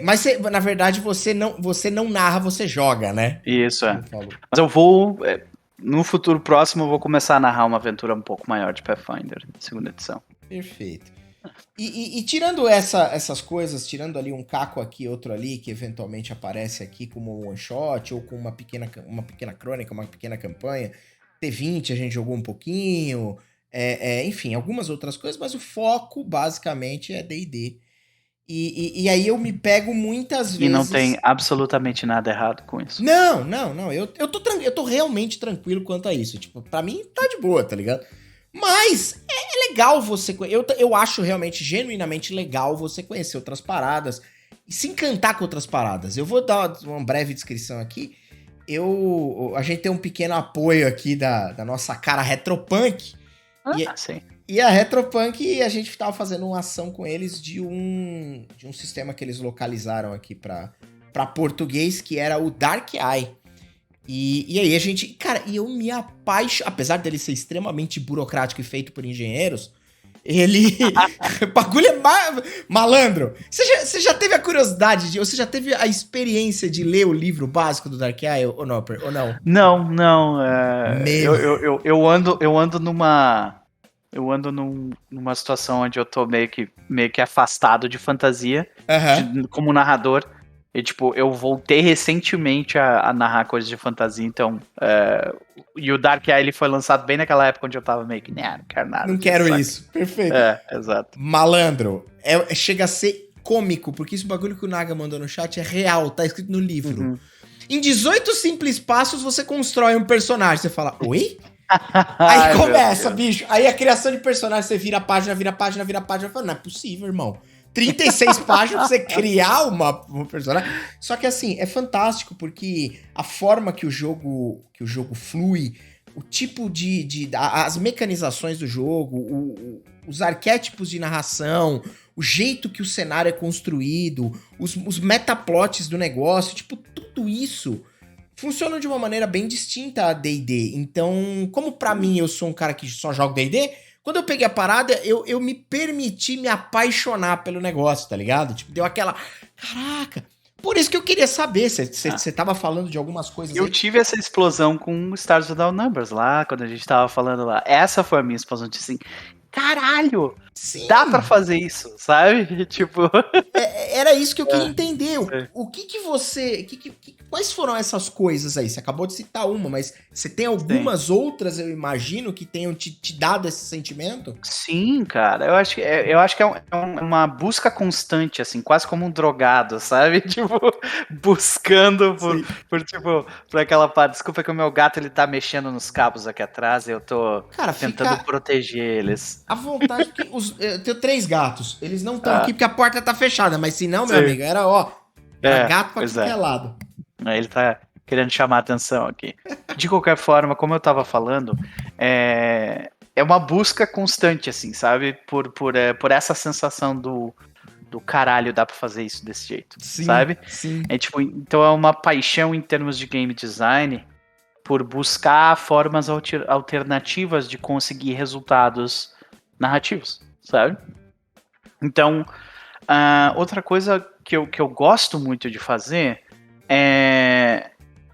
Mas, na verdade, você não narra, você joga, né? Isso, Mas eu vou... no futuro próximo, eu vou começar a narrar uma aventura um pouco maior de Pathfinder, segunda edição. Perfeito. E tirando essas coisas, tirando ali um caco aqui, outro ali, que eventualmente aparece aqui como um one shot, ou com uma pequena crônica, uma pequena campanha. T20 a gente jogou um pouquinho, enfim, algumas outras coisas, mas o foco basicamente é D&D. E aí eu me pego muitas vezes... E não tem absolutamente nada errado com isso. Não. Eu tô realmente tranquilo quanto a isso. Tipo, pra mim tá de boa, tá ligado? Mas é legal você... Eu acho realmente, genuinamente legal você conhecer outras paradas e se encantar com outras paradas. Eu vou dar uma breve descrição aqui. A gente tem um pequeno apoio aqui da nossa cara Retropunk. Sim. E a Retropunk, a gente tava fazendo uma ação com eles de um sistema que eles localizaram aqui pra português, que era o Dark Eye. E aí a gente... Cara, e eu me apaixono... Apesar dele ser extremamente burocrático e feito por engenheiros, ele... O bagulho é malandro. Você já teve a curiosidade, você já teve a experiência de ler o livro básico do Dark Eye, ou não? Não. Meu... Eu ando numa... Eu ando numa situação onde eu tô meio que afastado de fantasia, como narrador. E, tipo, eu voltei recentemente a narrar coisas de fantasia, então... e o Dark Eye, ele foi lançado bem naquela época onde eu tava meio que, não quero nada. Não quero isso. Perfeito. Exato. Malandro. Chega a ser cômico, porque esse bagulho que o Naga mandou no chat é real, tá escrito no livro. Uhum. Em 18 simples passos, você constrói um personagem. Você fala, oi? Aí começa, bicho. Aí a criação de personagem, você vira página. Fala, não é possível, irmão. 36 páginas pra você criar uma personagem. Só que assim, é fantástico, porque a forma que o jogo flui, o tipo as mecanizações do jogo, os arquétipos de narração, o jeito que o cenário é construído, os metaplots do negócio, tipo, tudo isso funciona de uma maneira bem distinta a D&D. Então, como pra mim eu sou um cara que só joga D&D, quando eu peguei a parada, eu me permiti me apaixonar pelo negócio, tá ligado? Tipo, deu aquela... Caraca! Por isso que eu queria saber, você tava falando de algumas coisas Eu tive essa explosão com Stars Without Numbers lá, quando a gente tava falando lá. Essa foi a minha explosão de assim... Caralho! Sim. Dá pra fazer isso, sabe? Tipo... Era isso que eu queria entender. O que você... Quais foram essas coisas aí? Você acabou de citar uma, mas você tem algumas outras, eu imagino, que tenham te dado esse sentimento? Sim, cara. Eu acho que é uma busca constante, assim, quase como um drogado, sabe? Tipo, buscando por aquela parte. Desculpa que o meu gato, ele tá mexendo nos cabos aqui atrás e eu tô tentando proteger eles. À vontade, porque eu tenho 3 gatos. Eles não estão aqui porque a porta tá fechada, mas se não, meu amigo, era gato pra qualquer lado. Ele tá querendo chamar a atenção aqui. De qualquer forma, como eu tava falando, é uma busca constante, assim, sabe? Por essa sensação do caralho, dá pra fazer isso desse jeito, sabe? Sim. Então é uma paixão em termos de game design por buscar formas alternativas de conseguir resultados narrativos, sabe? Então, outra coisa que eu gosto muito de fazer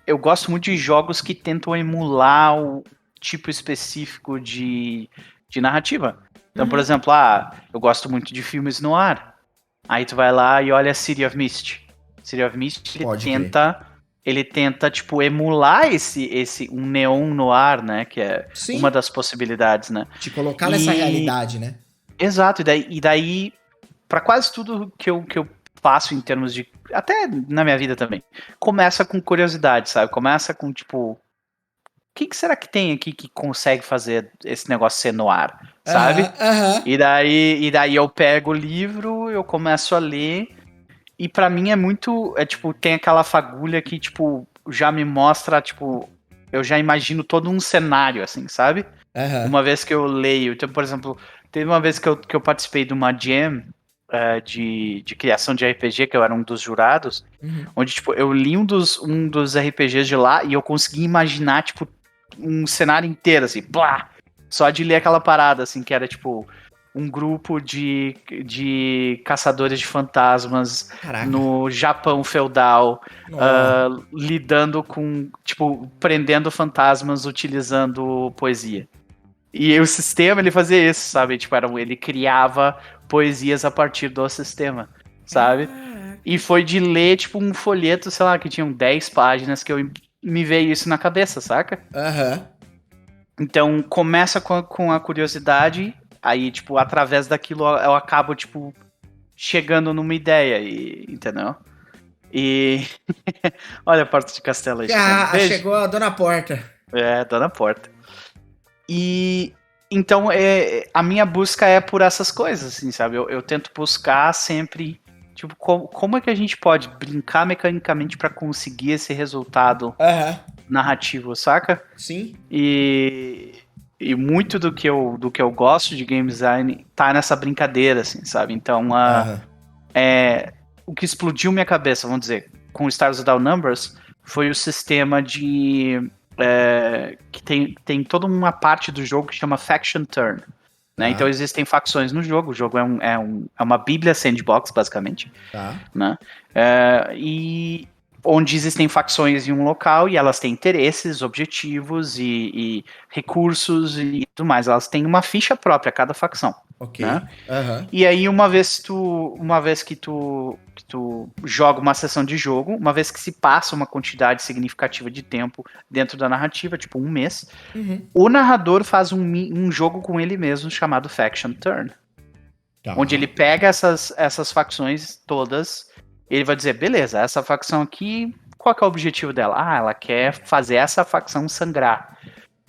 eu gosto muito de jogos que tentam emular o tipo específico de narrativa. Então, por exemplo, eu gosto muito de filmes no ar. Aí tu vai lá e olha City of Mist. City of Mist, ele tenta tipo, emular um neon no ar, né? Que é uma das possibilidades, né? Te colocar nessa realidade, né? Exato, e daí pra quase tudo que eu faço em termos de... Até na minha vida também. Começa com curiosidade, sabe? Começa com, tipo... O que será que tem aqui que consegue fazer esse negócio ser no ar, sabe? E daí eu pego o livro, eu começo a ler, e pra mim é muito... tipo, tem aquela fagulha que, tipo, já me mostra, tipo... Eu já imagino todo um cenário, assim, sabe? Uma vez que eu leio... Então, por exemplo, teve uma vez que eu participei de uma jam... de criação de RPG, que eu era um dos jurados, onde, tipo, eu li um dos RPGs de lá e eu consegui imaginar, tipo, um cenário inteiro, assim, blá! Só de ler aquela parada, assim, que era, tipo, um grupo de caçadores de fantasmas no Japão feudal, lidando com, tipo, prendendo fantasmas utilizando poesia. E o sistema, ele fazia isso, sabe? Tipo, ele criava poesias a partir do sistema, sabe? E foi de ler, tipo, um folheto, sei lá, que tinham 10 páginas que me veio isso na cabeça, saca? Então, começa com a curiosidade, aí, tipo, através daquilo eu acabo, tipo, chegando numa ideia, entendeu? E... Olha a porta de castelo aí chegando. Beijo. Chegou a dona Porta. Dona Porta. E... Então, a minha busca é por essas coisas, assim, sabe? Eu tento buscar sempre... Tipo, como é que a gente pode brincar mecanicamente pra conseguir esse resultado narrativo, saca? Sim. E muito do que eu gosto de game design tá nessa brincadeira, assim, sabe? Então, o que explodiu minha cabeça, vamos dizer, com Stars Without Numbers, foi o sistema que tem toda uma parte do jogo que chama Faction Turn. Né? Então existem facções no jogo. O jogo é uma bíblia sandbox, basicamente. Né? E onde existem facções em um local e elas têm interesses, objetivos e recursos e tudo mais. Elas têm uma ficha própria, cada facção. Ok. Né? E aí, uma vez que tu joga uma sessão de jogo, uma vez que se passa uma quantidade significativa de tempo dentro da narrativa, tipo 1 mês, o narrador faz um jogo com ele mesmo chamado Faction Turn. Onde ele pega essas facções todas, ele vai dizer, beleza, essa facção aqui, qual que é o objetivo dela? Ela quer fazer essa facção sangrar.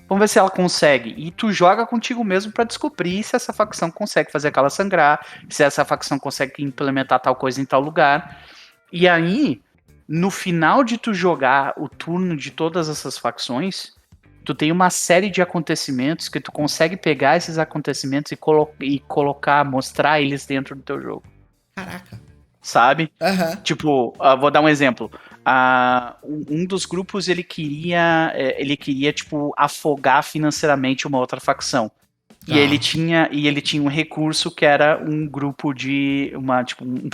Vamos ver se ela consegue. E tu joga contigo mesmo pra descobrir se essa facção consegue fazer aquela sangrar, se essa facção consegue implementar tal coisa em tal lugar. E aí, no final de tu jogar o turno de todas essas facções, tu tem uma série de acontecimentos que tu consegue pegar esses acontecimentos e colocar, mostrar eles dentro do teu jogo. Caraca. Sabe? Tipo, vou dar um exemplo. Um dos grupos ele queria tipo afogar financeiramente uma outra facção. E ele tinha um recurso que era um grupo de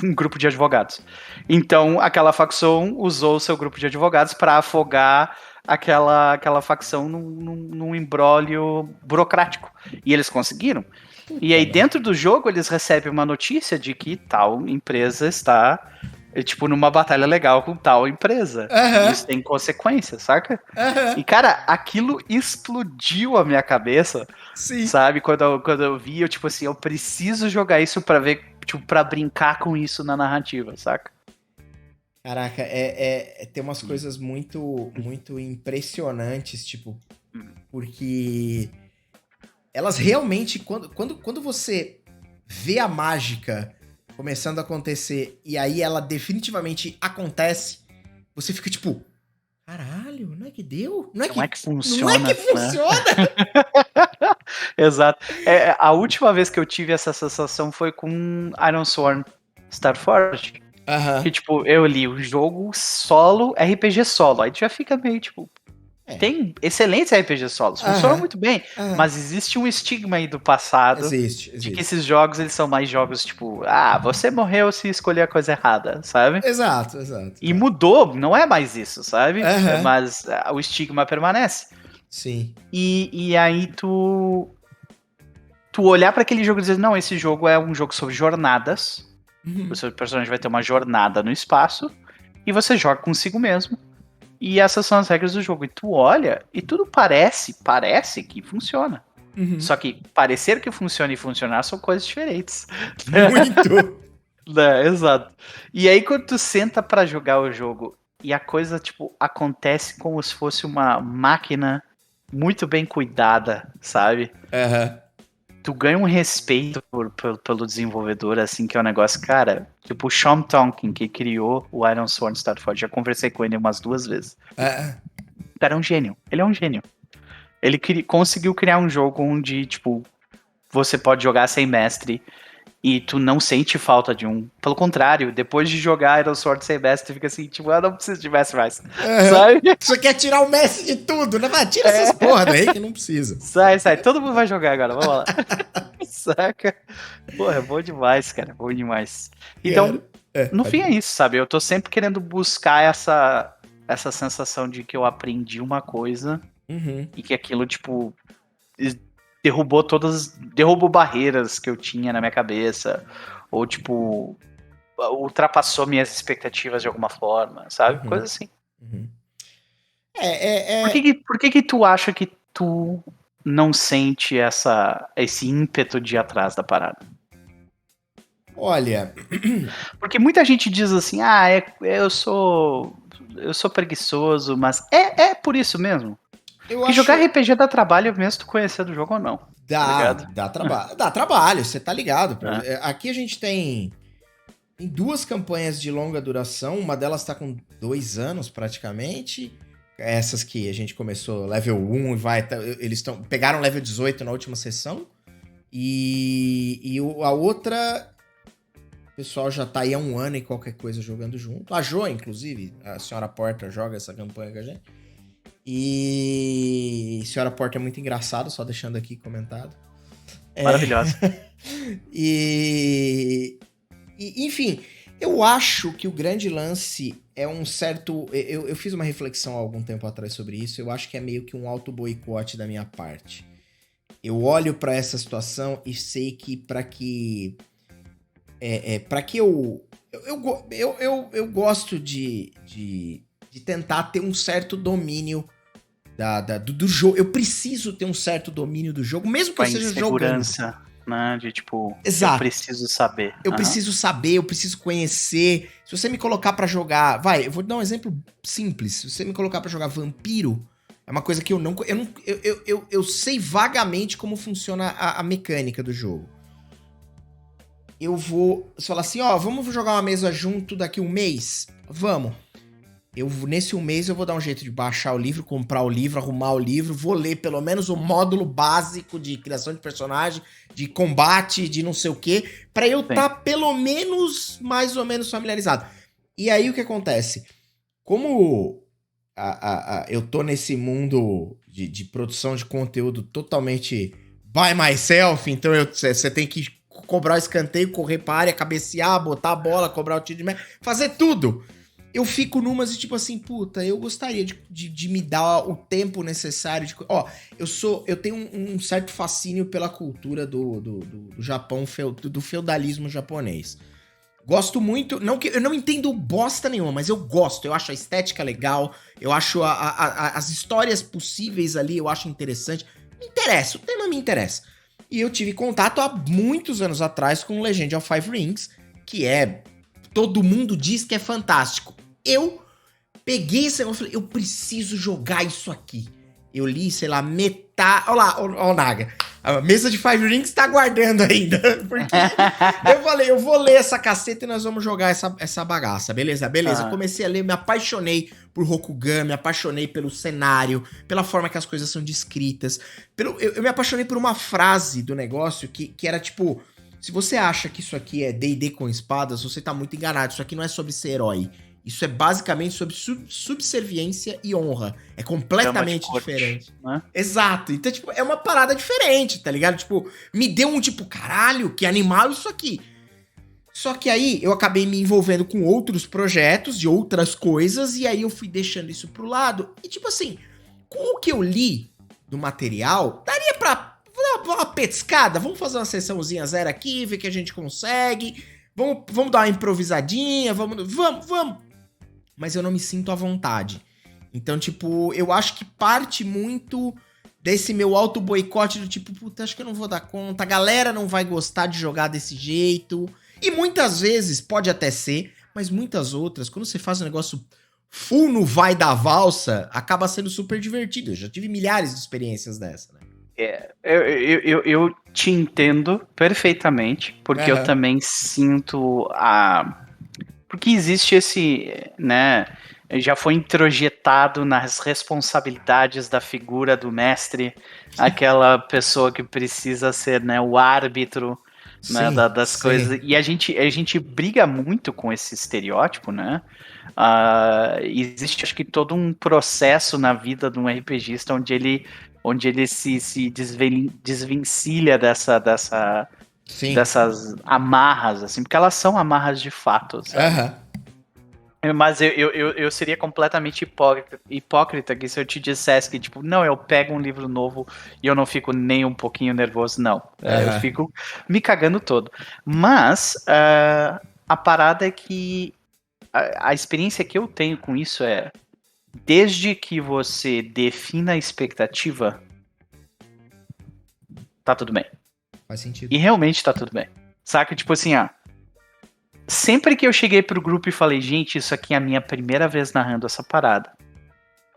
um grupo de advogados. Então aquela facção usou o seu grupo de advogados para afogar aquela facção num imbróglio burocrático. E eles conseguiram. E aí dentro do jogo eles recebem uma notícia de que tal empresa está tipo numa batalha legal com tal empresa. Isso tem consequências, saca? E cara, aquilo explodiu a minha cabeça. Sim. Sabe? Quando eu vi, eu tipo assim, eu preciso jogar isso pra ver, tipo, pra brincar com isso na narrativa, saca? Caraca, tem umas coisas muito, muito impressionantes, tipo, porque elas realmente, quando você vê a mágica começando a acontecer e aí ela definitivamente acontece, você fica tipo, caralho, não é que deu? Não é que funciona? Não é que funciona? Né? Exato. A última vez que eu tive essa sensação foi com Ironsworn Starforged. Que, tipo, eu li o jogo solo, RPG solo. Aí tu já fica meio, tipo... Tem excelentes RPG solos, funcionam muito bem, mas existe um estigma aí do passado existe. De que esses jogos, eles são mais jogos, tipo, você morreu se escolher a coisa errada, sabe? Exato. E mudou, não é mais isso, sabe? Mas o estigma permanece. Sim. E aí tu olhar para aquele jogo e dizer, não, esse jogo é um jogo sobre jornadas, o seu personagem vai ter uma jornada no espaço, e você joga consigo mesmo. E essas são as regras do jogo. E tu olha, e tudo parece que funciona. Só que parecer que funciona e funcionar são coisas diferentes. Muito! Exato. E aí quando tu senta pra jogar o jogo e a coisa, tipo, acontece como se fosse uma máquina muito bem cuidada, sabe? Tu ganha um respeito pelo desenvolvedor, assim, que é um negócio, cara, tipo o Sean Tonkin, que criou o Ironsworn Starforged, já conversei com ele umas 2 vezes. O cara é um gênio, ele é um gênio. Ele conseguiu criar um jogo onde, tipo, você pode jogar sem mestre e tu não sente falta de um. Pelo contrário, depois de jogar Ironsworn sem mestre, tu fica assim, tipo, eu não preciso de mestre mais. Sabe? Você quer tirar o mestre de tudo, né? Vai, tira essas porra daí que não precisa. Sai. Todo mundo vai jogar agora, vamos lá. Saca? Porra, é bom demais, cara. Bom demais. Então, no fim é isso, sabe? Eu tô sempre querendo buscar essa sensação de que eu aprendi uma coisa e que aquilo, tipo, derrubou barreiras que eu tinha na minha cabeça, ou tipo, ultrapassou minhas expectativas de alguma forma, sabe? Uhum. Coisa assim. Uhum. Por que tu acha que tu não sente esse ímpeto de ir atrás da parada? Olha, Porque muita gente diz assim, eu sou preguiçoso, mas é por isso mesmo. eu Porque jogar acho. RPG dá trabalho mesmo tu conhecer do jogo ou não, tá ligado? Dá trabalho. Dá trabalho, você tá ligado. É. Aqui a gente tem 2 campanhas de longa duração, uma delas tá com 2 anos praticamente. Essas que a gente começou level 1 e vai. Eles pegaram level 18 na última sessão. E a outra, o pessoal já tá aí há 1 ano e qualquer coisa jogando junto. A Jo, inclusive, a Senhora Porter joga essa campanha com a gente. E Senhora Porter é muito engraçado, só deixando aqui comentado. Maravilhosa. Enfim, eu acho que o grande lance é um certo. Eu fiz uma reflexão há algum tempo atrás sobre isso. Eu acho que é meio que um auto-boicote da minha parte. Eu olho pra essa situação e sei que para que eu gosto de tentar ter um certo domínio do jogo. Eu preciso ter um certo domínio do jogo, mesmo que Com eu a seja jogando. insegurança, né? De tipo, Exato. eu preciso saber. Eu preciso saber, eu preciso conhecer. Se você me colocar pra jogar... Vai, eu vou dar um exemplo simples. Se você me colocar pra jogar Vampiro, é uma coisa que eu não... Eu sei vagamente como funciona a mecânica do jogo. Eu vou... Você fala assim, ó, vamos jogar uma mesa junto daqui 1 mês? Vamos. Nesse 1 mês eu vou dar um jeito de baixar o livro, comprar o livro, arrumar o livro, vou ler pelo menos o módulo básico de criação de personagem, de combate, de não sei o quê, pra eu estar pelo menos, mais ou menos familiarizado. E aí o que acontece? Como eu tô nesse mundo de produção de conteúdo totalmente by myself, então você tem que cobrar o escanteio, correr pra área, cabecear, botar a bola, cobrar o tiro de meta, fazer tudo. Eu fico numas de tipo assim, puta, eu gostaria de me dar o tempo necessário de... Ó, eu tenho um certo fascínio pela cultura do Japão, do feudalismo japonês. Gosto muito, eu não entendo bosta nenhuma, mas eu gosto, eu acho a estética legal, eu acho as histórias possíveis ali, eu acho interessante. Me interessa, o tema me interessa. E eu tive contato há muitos anos atrás com Legend of Five Rings, que todo mundo diz que é fantástico. Eu peguei esse negócio e falei, eu preciso jogar isso aqui. Eu li, sei lá, metade... Olha lá, ó o Naga. A mesa de Five Rings tá aguardando ainda. Porque eu falei, eu vou ler essa caceta e nós vamos jogar essa bagaça. Beleza? Comecei a ler, me apaixonei por Rokugan, me apaixonei pelo cenário, pela forma que as coisas são descritas. Eu me apaixonei por uma frase do negócio que era tipo... Se você acha que isso aqui é D&D com espadas, você tá muito enganado. Isso aqui não é sobre ser herói. Isso é basicamente sobre subserviência e honra. É completamente diferente. Né? Exato. Então, tipo, é uma parada diferente, tá ligado? Tipo, me deu um tipo, caralho, que animal isso aqui. Só que aí eu acabei me envolvendo com outros projetos de outras coisas e aí eu fui deixando isso pro lado. E tipo assim, com o que eu li do material, daria pra dar uma petiscada. Vamos fazer uma sessãozinha zero aqui, ver que a gente consegue. Vamos dar uma improvisadinha, vamos. Mas eu não me sinto à vontade. Então, tipo, eu acho que parte muito desse meu auto-boicote do tipo, puta, acho que eu não vou dar conta, a galera não vai gostar de jogar desse jeito. E muitas vezes, pode até ser, mas muitas outras, quando você faz um negócio full no vai da valsa, acaba sendo super divertido. Eu já tive milhares de experiências dessa, né? Eu te entendo perfeitamente, porque eu também sinto Porque existe esse, né, já foi introjetado nas responsabilidades da figura do mestre, aquela pessoa que precisa ser, né, o árbitro, né, das coisas, e a gente briga muito com esse estereótipo, né, existe acho que todo um processo na vida de um RPGista onde ele se desvencilha dessas amarras, assim, porque elas são amarras de fato, sabe? Mas eu seria completamente hipócrita aqui se eu te dissesse que, tipo, não, eu pego um livro novo e eu não fico nem um pouquinho nervoso, não. Eu fico me cagando todo. Mas a parada é que a experiência que eu tenho com isso é, desde que você defina a expectativa, tá tudo bem. Faz sentido. E realmente tá tudo bem. Saca? Tipo assim, sempre que eu cheguei pro grupo e falei, gente, isso aqui é a minha primeira vez narrando essa parada.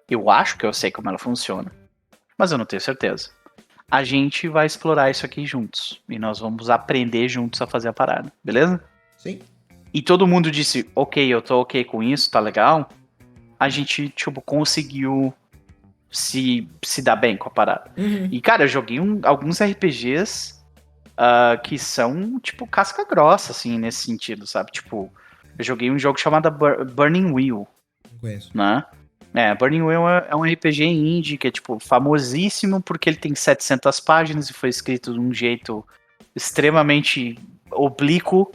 Eu acho que eu sei como ela funciona, mas eu não tenho certeza. A gente vai explorar isso aqui juntos. E nós vamos aprender juntos a fazer a parada, beleza? Sim. E todo mundo disse, ok, eu tô ok com isso, tá legal. A gente, tipo, conseguiu se dar bem com a parada. Uhum. E, cara, eu joguei alguns RPGs que são, tipo, casca grossa, assim, nesse sentido, sabe? Tipo, eu joguei um jogo chamado Burning Wheel. Não conheço. Né? Burning Wheel é um RPG indie que é, tipo, famosíssimo porque ele tem 700 páginas e foi escrito de um jeito extremamente oblíquo,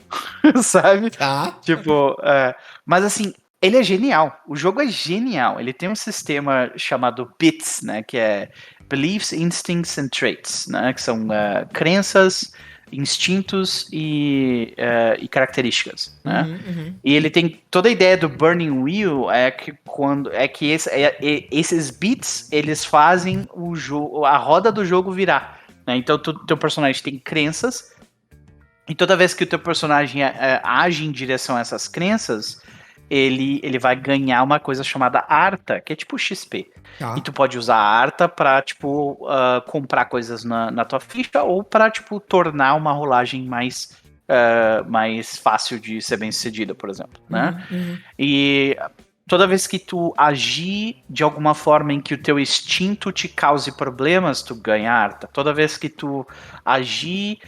sabe? Tá. Tipo, mas assim, ele é genial. O jogo é genial. Ele tem um sistema chamado BITS, né? Que é Beliefs, Instincts and Traits, né? Que são crenças, instintos e características, né? Uhum. E ele tem toda a ideia do Burning Wheel esses bits eles fazem o jogo, a roda do jogo virar. Né? Então teu personagem tem crenças e toda vez que o teu personagem age em direção a essas crenças, ele vai ganhar uma coisa chamada Arta, que é tipo XP. Tá. E tu pode usar a Arta pra, tipo, comprar coisas na tua ficha ou pra, tipo, tornar uma rolagem mais fácil de ser bem sucedida, por exemplo, né? Uhum. E toda vez que tu agir de alguma forma em que o teu instinto te cause problemas, tu ganha Arta. Toda vez que tu agir,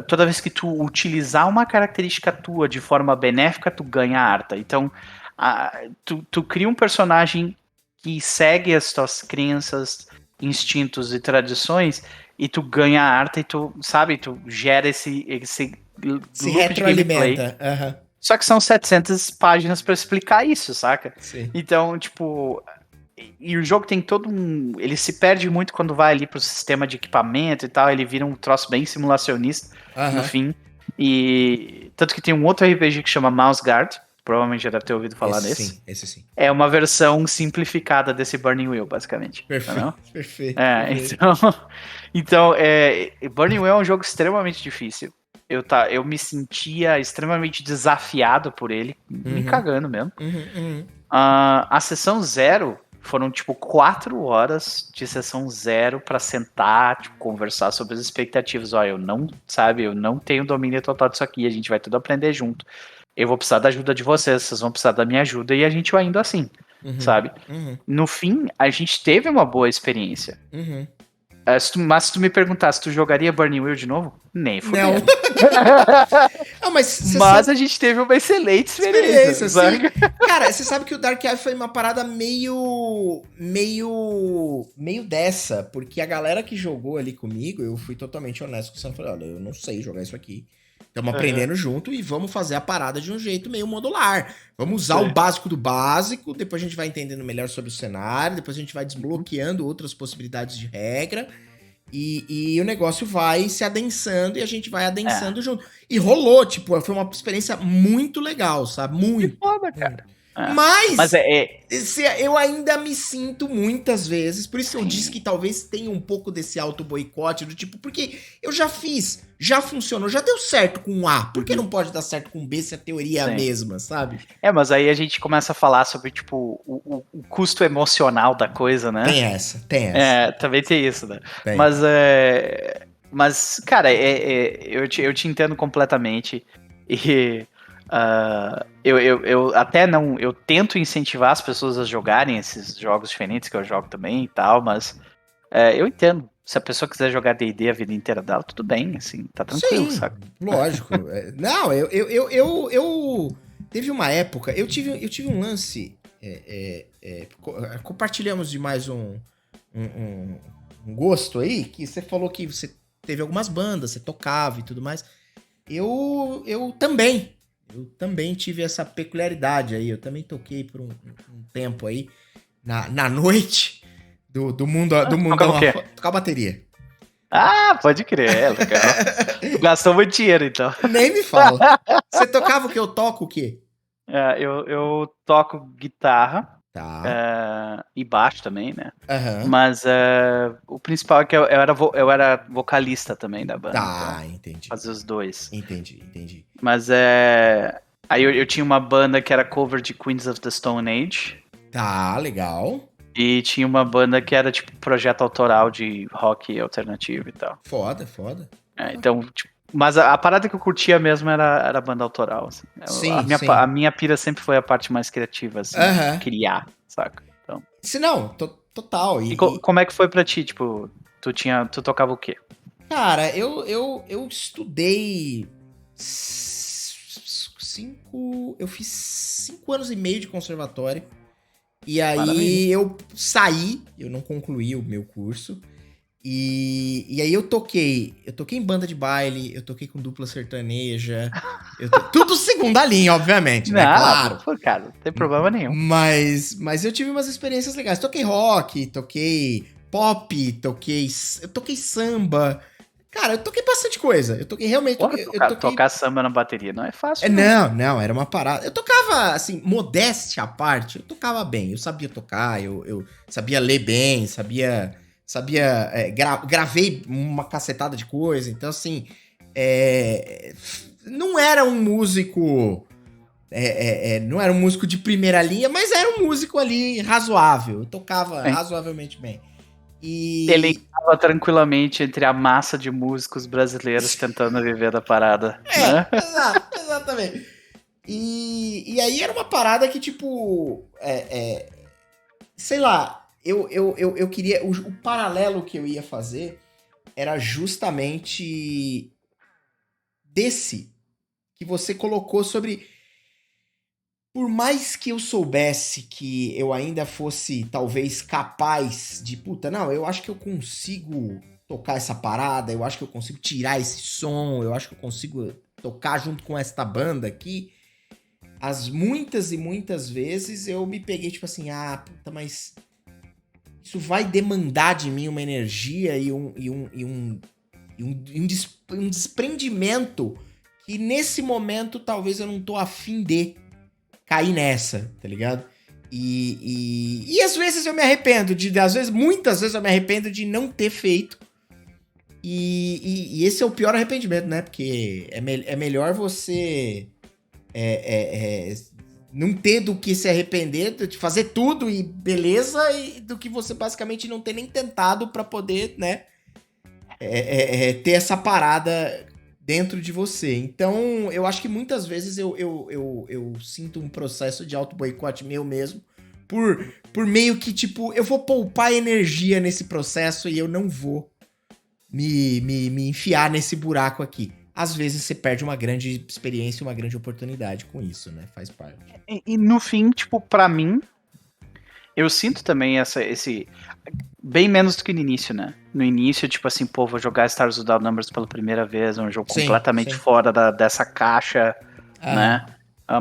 toda vez que tu utilizar uma característica tua de forma benéfica, tu ganha Arta. Então, tu cria um personagem que segue as tuas crenças, instintos e tradições e tu ganha Arta e tu, sabe, tu gera esse Se loop de gameplay. retroalimenta. Uhum. Só que são 700 páginas pra explicar isso, saca? Sim. Então, tipo, e o jogo tem todo um, ele se perde muito quando vai ali pro sistema de equipamento e tal, ele vira um troço bem simulacionista no fim. E tanto que tem um outro RPG que chama Mouse Guard, provavelmente já deve ter ouvido falar nesse. Esse sim. É uma versão simplificada desse Burning Wheel, basicamente. Perfeito. Perfeito. Então, Burning Wheel é um jogo extremamente difícil. Eu me sentia extremamente desafiado por ele, me cagando mesmo. A sessão 0 foram tipo 4 horas de sessão 0 pra sentar, tipo, conversar sobre as expectativas. Ó, eu não tenho domínio total disso aqui, a gente vai tudo aprender junto. Eu vou precisar da ajuda de vocês vão precisar da minha ajuda e a gente vai indo assim, sabe? No fim, a gente teve uma boa experiência. Mas se tu me perguntasse, tu jogaria Burning Wheel de novo? Nem fudendo. Não, mas a gente teve uma excelente experiência. Sim. Cara, você sabe que o Dark Eye foi uma parada meio dessa, porque a galera que jogou ali comigo, eu fui totalmente honesto com você, eu falei, olha, eu não sei jogar isso aqui. Estamos aprendendo junto e vamos fazer a parada de um jeito meio modular. Vamos usar o básico do básico, depois a gente vai entendendo melhor sobre o cenário, depois a gente vai desbloqueando outras possibilidades de regra e o negócio vai se adensando e a gente vai adensando junto. E rolou, tipo, foi uma experiência muito legal, sabe? Muito. Que foda, cara. Mas eu ainda me sinto muitas vezes, por isso eu disse que talvez tenha um pouco desse auto-boicote, do tipo, porque eu já fiz, já funcionou, já deu certo com A, por que não pode dar certo com B se a teoria é a mesma, sabe? Mas aí a gente começa a falar sobre, tipo, o custo emocional da coisa, né? Tem essa. Também tem isso, né? Tem. Mas, cara, eu te entendo completamente e... eu até não. Eu tento incentivar as pessoas a jogarem esses jogos diferentes que eu jogo também e tal, mas eu entendo. Se a pessoa quiser jogar D&D a vida inteira dela, tudo bem, assim, tá tranquilo, Sim, sabe? Lógico. Não, eu teve uma época, eu tive um lance. Compartilhamos de mais um gosto aí, que você falou que você teve algumas bandas, você tocava e tudo mais. Eu também. Eu também tive essa peculiaridade aí. Eu também toquei por um tempo aí, na noite do Tocava mundão o quê? tocar bateria. Ah, pode crer, é legal. Tu gastou muito dinheiro, então. Nem me fala. Você tocava o que? Eu toco o quê? Eu toco guitarra Tá. e baixo também, né? Aham. Mas o principal é que eu era vocalista também da banda, então Tá, entendi. fazia os dois. Entendi. Mas aí eu tinha uma banda que era cover de Queens of the Stone Age. Tá, legal. E tinha uma banda que era tipo projeto autoral de rock alternativo e tal. Foda. Então, tipo, mas a parada que eu curtia mesmo era a banda autoral. Assim. Sim, A sim. minha pira sempre foi a parte mais criativa, assim, de Aham. criar, saca? Então, Se não, total. como é que foi pra ti? Tipo, tu tocava o quê? Cara, eu estudei eu fiz 5 anos e meio de conservatório. E Maravilha. aí eu saí, eu não concluí o meu curso. E aí eu toquei em banda de baile, eu toquei com dupla sertaneja, tudo segunda linha, obviamente, né? Não, Claro. pô, cara, não tem problema nenhum. Mas eu tive umas experiências legais. Toquei rock, toquei pop, eu toquei samba. Cara, eu toquei bastante coisa. Eu toquei realmente. Porra, Eu toquei. tocar samba na bateria não é fácil, não. Não, era uma parada. Eu tocava, assim, modéstia à parte, eu tocava bem. Eu sabia tocar, eu sabia ler bem, gravei uma cacetada de coisa. Então, assim, não era um músico. Não era um músico de primeira linha, mas era um músico ali razoável. Eu tocava É. razoavelmente bem. E. Deleitava tranquilamente entre a massa de músicos brasileiros tentando viver da parada, né? Exatamente. E aí era uma parada que, tipo. Sei lá, eu queria. O paralelo que eu ia fazer era justamente desse que você colocou sobre. Por mais que eu soubesse que eu ainda fosse, talvez, capaz de. Puta, não, eu acho que eu consigo tocar essa parada, eu acho que eu consigo tirar esse som, eu acho que eu consigo tocar junto com esta banda aqui. As muitas e muitas vezes eu me peguei tipo assim, puta, mas isso vai demandar de mim uma energia e um desprendimento que nesse momento talvez eu não tô afim de cair nessa, tá ligado? E às vezes eu me arrependo muitas vezes eu me arrependo de não ter feito. E esse é o pior arrependimento, né? Porque é melhor você não ter do que se arrepender, de fazer tudo e beleza, e do que você basicamente não ter nem tentado pra poder, né? Ter essa parada dentro de você. Então, eu acho que muitas vezes eu sinto um processo de auto-boicote meu mesmo, por meio que, tipo, eu vou poupar energia nesse processo e eu não vou me enfiar nesse buraco aqui. Às vezes você perde uma grande experiência, uma grande oportunidade com isso, né? Faz parte. E no fim, tipo, pra mim, eu sinto também esse. Bem menos do que no início, né? No início, tipo assim, pô, vou jogar Stars Without Numbers pela primeira vez, um jogo completamente fora dessa caixa, né?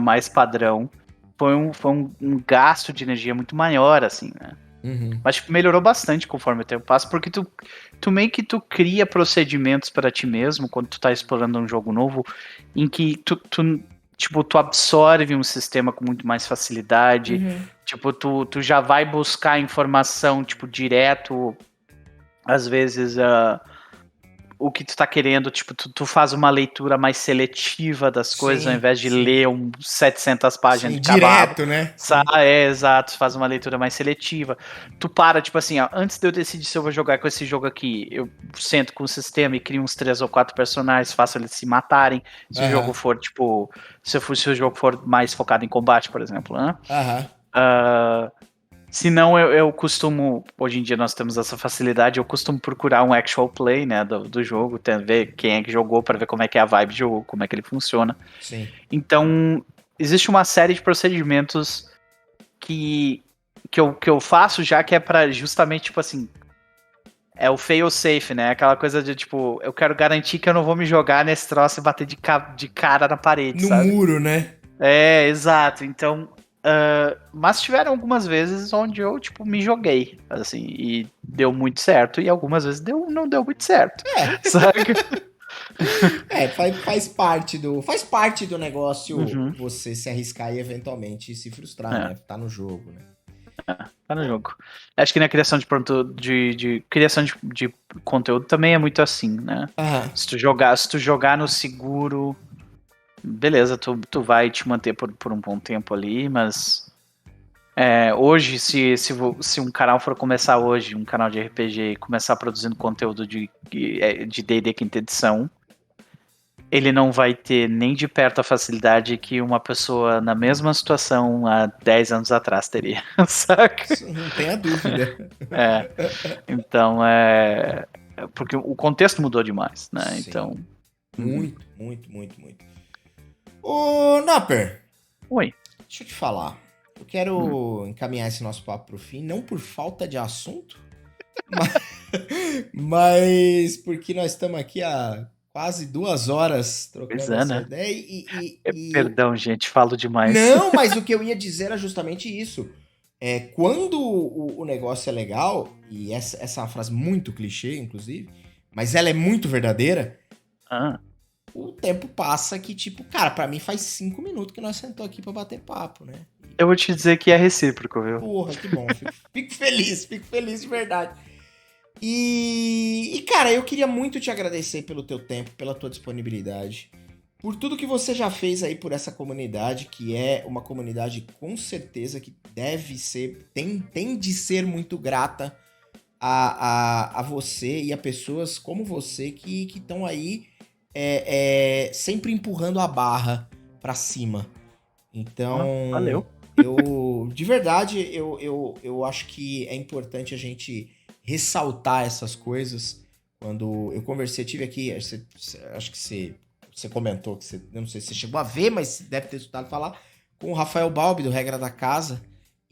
Mais padrão. Foi um gasto de energia muito maior, assim, né? Uhum. Mas tipo, melhorou bastante conforme o tempo passa, porque tu meio que tu cria procedimentos para ti mesmo quando tu tá explorando um jogo novo, em que tu absorve um sistema com muito mais facilidade. Uhum. Tipo, tu já vai buscar informação, tipo, direto, às vezes, o que tu tá querendo, tipo, tu faz uma leitura mais seletiva das coisas, ao invés de ler 700 páginas de direto, né? Exato, faz uma leitura mais seletiva. Tu para, tipo assim, ó, antes de eu decidir se eu vou jogar com esse jogo aqui, eu sento com o sistema e crio uns 3 ou 4 personagens, faço eles se matarem, se o jogo for, tipo, se o jogo for mais focado em combate, por exemplo, né? Se não, eu costumo, hoje em dia nós temos essa facilidade, eu costumo procurar um actual play, né, do jogo, ver quem é que jogou, para ver como é que é a vibe do jogo, como é que ele funciona. Sim. Então, existe uma série de procedimentos que eu faço já que é para justamente, tipo assim, É o fail safe, né? Aquela coisa de tipo, eu quero garantir que eu não vou me jogar nesse troço e bater de cara na parede, No sabe? muro, né? É, exato. Então, mas tiveram algumas vezes onde eu, tipo, me joguei, assim, e deu muito certo, e algumas vezes não deu muito certo, É. sabe? Faz parte do negócio Uhum, você se arriscar e eventualmente se frustrar, é, né? Tá no jogo, né? tá no jogo. Acho que na criação de criação de conteúdo também é muito assim, né? Aham. Se tu jogar no seguro, beleza, tu vai te manter por um bom tempo ali, mas hoje, se um canal for começar hoje, um canal de RPG, e começar produzindo conteúdo de D&D quinta edição, ele não vai ter nem de perto a facilidade que uma pessoa na mesma situação há 10 anos atrás teria, saca? Isso não tenha dúvida. É, então, porque o contexto mudou demais, né? Sim. Então, uhum. Muito, muito, muito, muito. Ô, Napper, Oi. deixa eu te falar. Eu Hum. quero encaminhar esse nosso papo pro fim, não por falta de assunto, mas, mas porque nós estamos aqui há quase 2 horas Pois trocando é, essa né? ideia Perdão, gente, falo demais. Não, mas o que eu ia dizer era justamente isso. Quando o negócio é legal, e essa é uma frase muito clichê, inclusive, mas ela é muito verdadeira, Ah, o tempo passa que, tipo, cara, pra mim faz 5 minutos que nós sentamos aqui pra bater papo, né? eu vou te dizer que é recíproco, viu? Porra, que bom. Fico feliz de verdade. Cara, eu queria muito te agradecer pelo teu tempo, pela tua disponibilidade, por tudo que você já fez aí por essa comunidade, que é uma comunidade com certeza que deve ser, tem de ser muito grata a você e a pessoas como você que estão aí sempre empurrando a barra pra cima. Ah, Então, valeu. de verdade, eu acho que é importante a gente ressaltar essas coisas. Quando eu conversei, tive aqui, acho que você comentou, que eu não sei se você chegou a ver, mas deve ter escutado falar, com o Rafael Balbi, do Regra da Casa.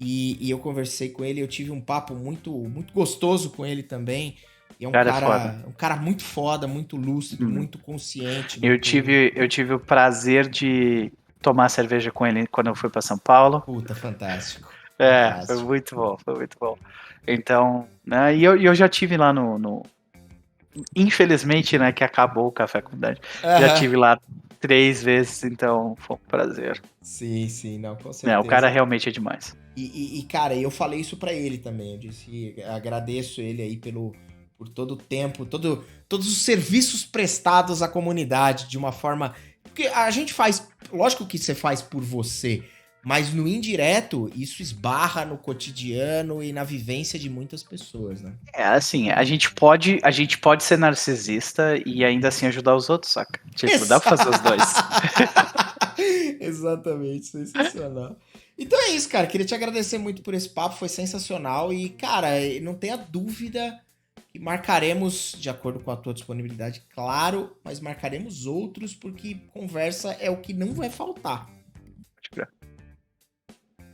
E eu conversei com ele, eu tive um papo muito, muito gostoso com ele também. E é um Cara, é foda. cara, um cara muito foda, muito lúcido, Uhum. muito consciente, Eu muito. tive, eu tive o prazer de tomar cerveja com ele quando eu fui para São Paulo. Puta, fantástico. Foi Fantástico. muito bom, foi muito bom. Então, né, e eu já tive lá infelizmente, né, que acabou o Café com Dungeon. Já Aham. tive lá 3 vezes, então foi um prazer. Sim, sim, não, com O cara certeza. realmente é demais. Cara, eu falei isso pra ele também. Eu disse, agradeço ele aí por todo o tempo, todos os serviços prestados à comunidade de uma forma. Porque a gente faz, lógico que você faz por você, mas no indireto isso esbarra no cotidiano e na vivência de muitas pessoas, né? Assim, a gente pode ser narcisista e ainda assim ajudar os outros, saca? Tipo, dá pra fazer os dois. Exatamente, sensacional. Então é isso, cara. Queria te agradecer muito por esse papo, foi sensacional. E, cara, não tenha dúvida que marcaremos, de acordo com a tua disponibilidade, claro, mas marcaremos outros, porque conversa é o que não vai faltar.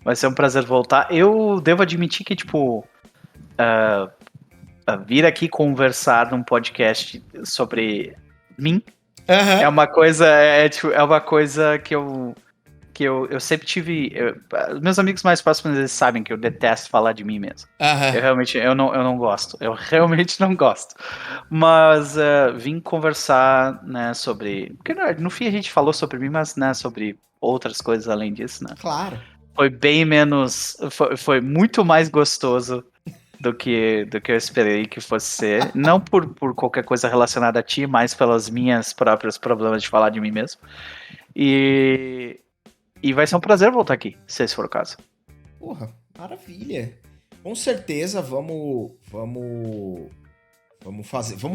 Vai ser um prazer voltar. Eu devo admitir que, tipo, vir aqui conversar num podcast sobre mim é Aham, uma coisa, tipo, é uma coisa que eu sempre tive. Meus amigos mais próximos eles sabem que eu detesto falar de mim mesmo. aham. Eu não gosto. Eu realmente não gosto. Mas vim conversar, né, sobre. Porque no fim a gente falou sobre mim, mas né, sobre outras coisas além disso, né? Claro. Foi bem menos. Foi muito mais gostoso do que eu esperei que fosse ser. Não por qualquer coisa relacionada a ti, mas pelas minhas próprios problemas de falar de mim mesmo. E, e vai ser um prazer voltar aqui, se esse for o caso. Porra, maravilha. Com certeza vamos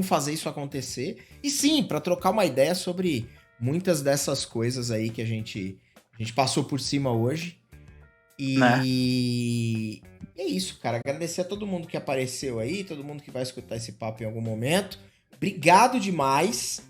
fazer isso acontecer. E sim, para trocar uma ideia sobre muitas dessas coisas aí que a gente passou por cima hoje. Né? E é isso, cara. Agradecer a todo mundo que apareceu aí, todo mundo que vai escutar esse papo em algum momento. Obrigado demais.